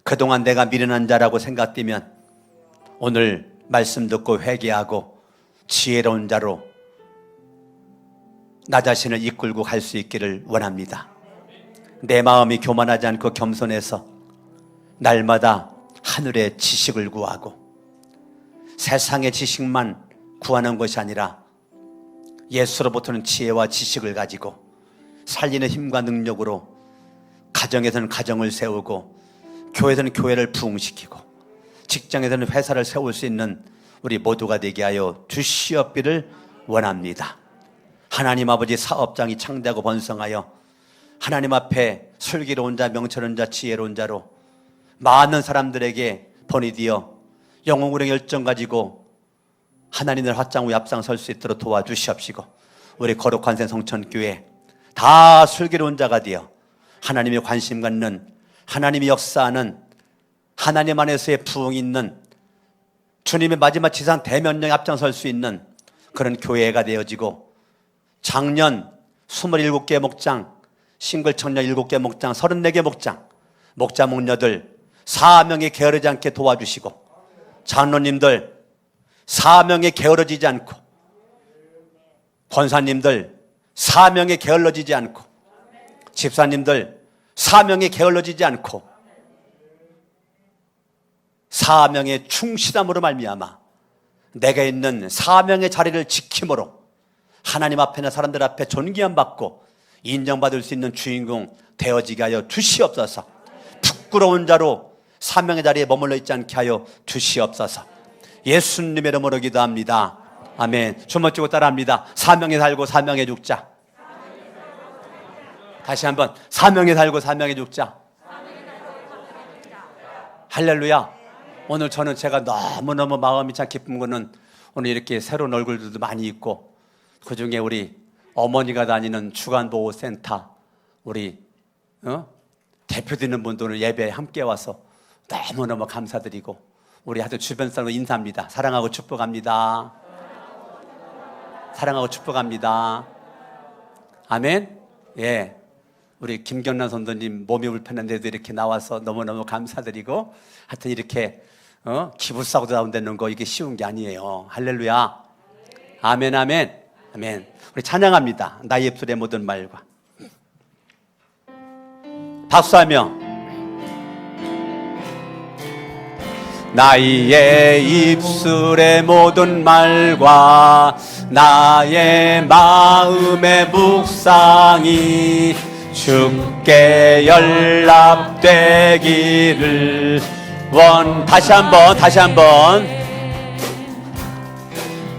그동안 내가 미련한 자라고 생각되면 오늘 말씀 듣고 회개하고 지혜로운 자로 나 자신을 이끌고 갈 수 있기를 원합니다. 내 마음이 교만하지 않고 겸손해서 날마다 하늘의 지식을 구하고 세상의 지식만 구하는 것이 아니라 예수로부터는 지혜와 지식을 가지고 살리는 힘과 능력으로 가정에서는 가정을 세우고 교회에서는 교회를 부흥시키고 직장에서는 회사를 세울 수 있는 우리 모두가 되게 하여 주시옵기를 원합니다. 하나님 아버지 사업장이 창대하고 번성하여 하나님 앞에 슬기로운 자, 명철한 자, 지혜로운 자로 많은 사람들에게 본이 되어 영혼의 열정 가지고 하나님을 확장 후에 앞장설 수 있도록 도와주시옵시고 우리 거룩한 생 성천교회 다 슬기로운 자가 되어 하나님의 관심 갖는 하나님의 역사하는 하나님 안에서의 부흥이 있는 주님의 마지막 지상 대면령에 앞장설 수 있는 그런 교회가 되어지고 작년 27개 목장, 싱글 청년 7개 목장, 34개 목장, 목자 목녀들 사명에 게으르지 않게 도와주시고 장로님들 사명에 게으러지지 않고 권사님들 사명에 게을러지지 않고 집사님들 사명에 게을러지지 않고 사명에 충실함으로 말미암아 내가 있는 사명의 자리를 지킴으로 하나님 앞에나 사람들 앞에 존귀함 받고 인정받을 수 있는 주인공 되어지게 하여 주시옵소서. 부끄러운 자로 사명의 자리에 머물러 있지 않게 하여 주시옵소서. 예수님의 이름으로 기도합니다. 아멘. 주먹 쥐고 따라합니다. 사명에 살고 사명에 죽자. 다시 한번 사명에 살고 사명에 죽자. 할렐루야. 오늘 저는 제가 너무너무 마음이 참 기쁜 거는 오늘 이렇게 새로운 얼굴들도 많이 있고 그중에 우리 어머니가 다니는 주간보호센터 우리 대표되는 분들은 예배에 함께 와서 너무너무 감사드리고 우리 하여튼 주변 사람으로 인사합니다. 사랑하고 축복합니다. 사랑하고 축복합니다. 아멘. 예, 우리 김경란 선도님 몸이 불편한데도 이렇게 나와서 너무너무 감사드리고 하여튼 이렇게 기부싸고 나온다는 거 이게 쉬운 게 아니에요. 할렐루야. 아멘 아멘 아멘. 우리 찬양합니다. 나의 입술의 모든 말과 박수하며 나의 입술의 모든 말과 나의 마음의 묵상이 주께 연락되기를 다시 한번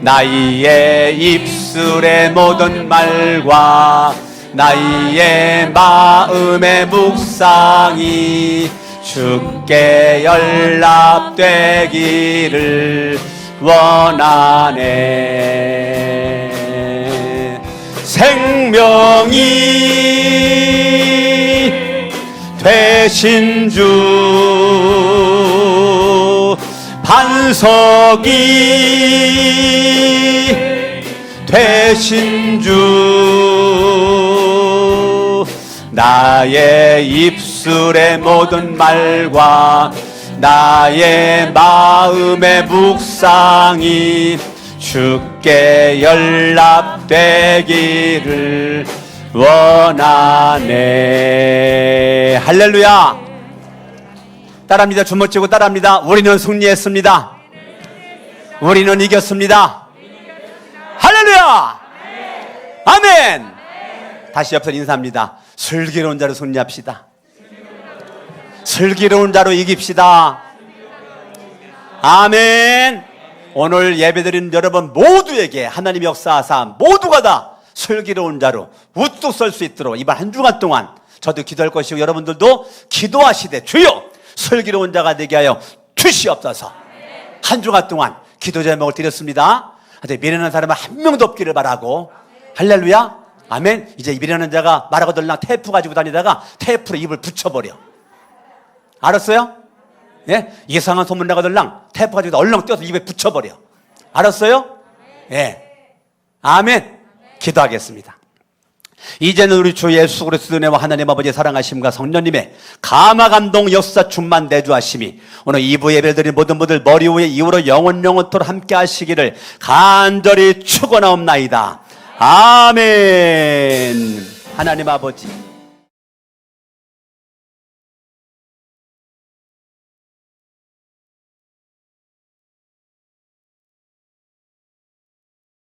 나의 입술의 모든 말과 나의 마음의 묵상이 주께 연락되기를 원하네. 생명이 되신 주, 반석이 되신 주, 나의 입술의 모든 말과 나의 마음의 묵상이 주께 연락되기를 원하네. 할렐루야. 따라합니다. 주먹 쥐고 따라합니다. 우리는 승리했습니다. 우리는 이겼습니다. 할렐루야. 아멘. 다시 옆에서 인사합니다. 슬기로운 자로 승리합시다. 슬기로운 자로 이깁시다. 아멘. 오늘 예배드리는 여러분 모두에게 하나님의 역사하사 모두가 다 슬기로운 자로 우뚝 설 수 있도록 이번 한 주간 동안 저도 기도할 것이고 여러분들도 기도하시되 주여 슬기로운 자가 되게 하여 주시옵소서. 한 주간 동안 기도 제목을 드렸습니다. 미련한 사람은 한 명도 없기를 바라고. 할렐루야. 아멘. 이제 미련한 자가 말하고 들랑 테이프 가지고 다니다가 테이프로 입을 붙여버려. 알았어요? 예? 이상한 소문 나가들랑 테이프 가지고 얼렁 떼어서 입에 붙여버려. 알았어요? 예. 아멘. 기도하겠습니다. 이제는 우리 주 예수 그리스도의 은혜와 하나님 아버지의 사랑하심과 성령님의 감화 감동 역사 충만 내주하심이 오늘 2부 예배를 드린 모든 분들 머리 위에 이후로 영원토록 함께 하시기를 간절히 축원하옵나이다. 아멘. 하나님 아버지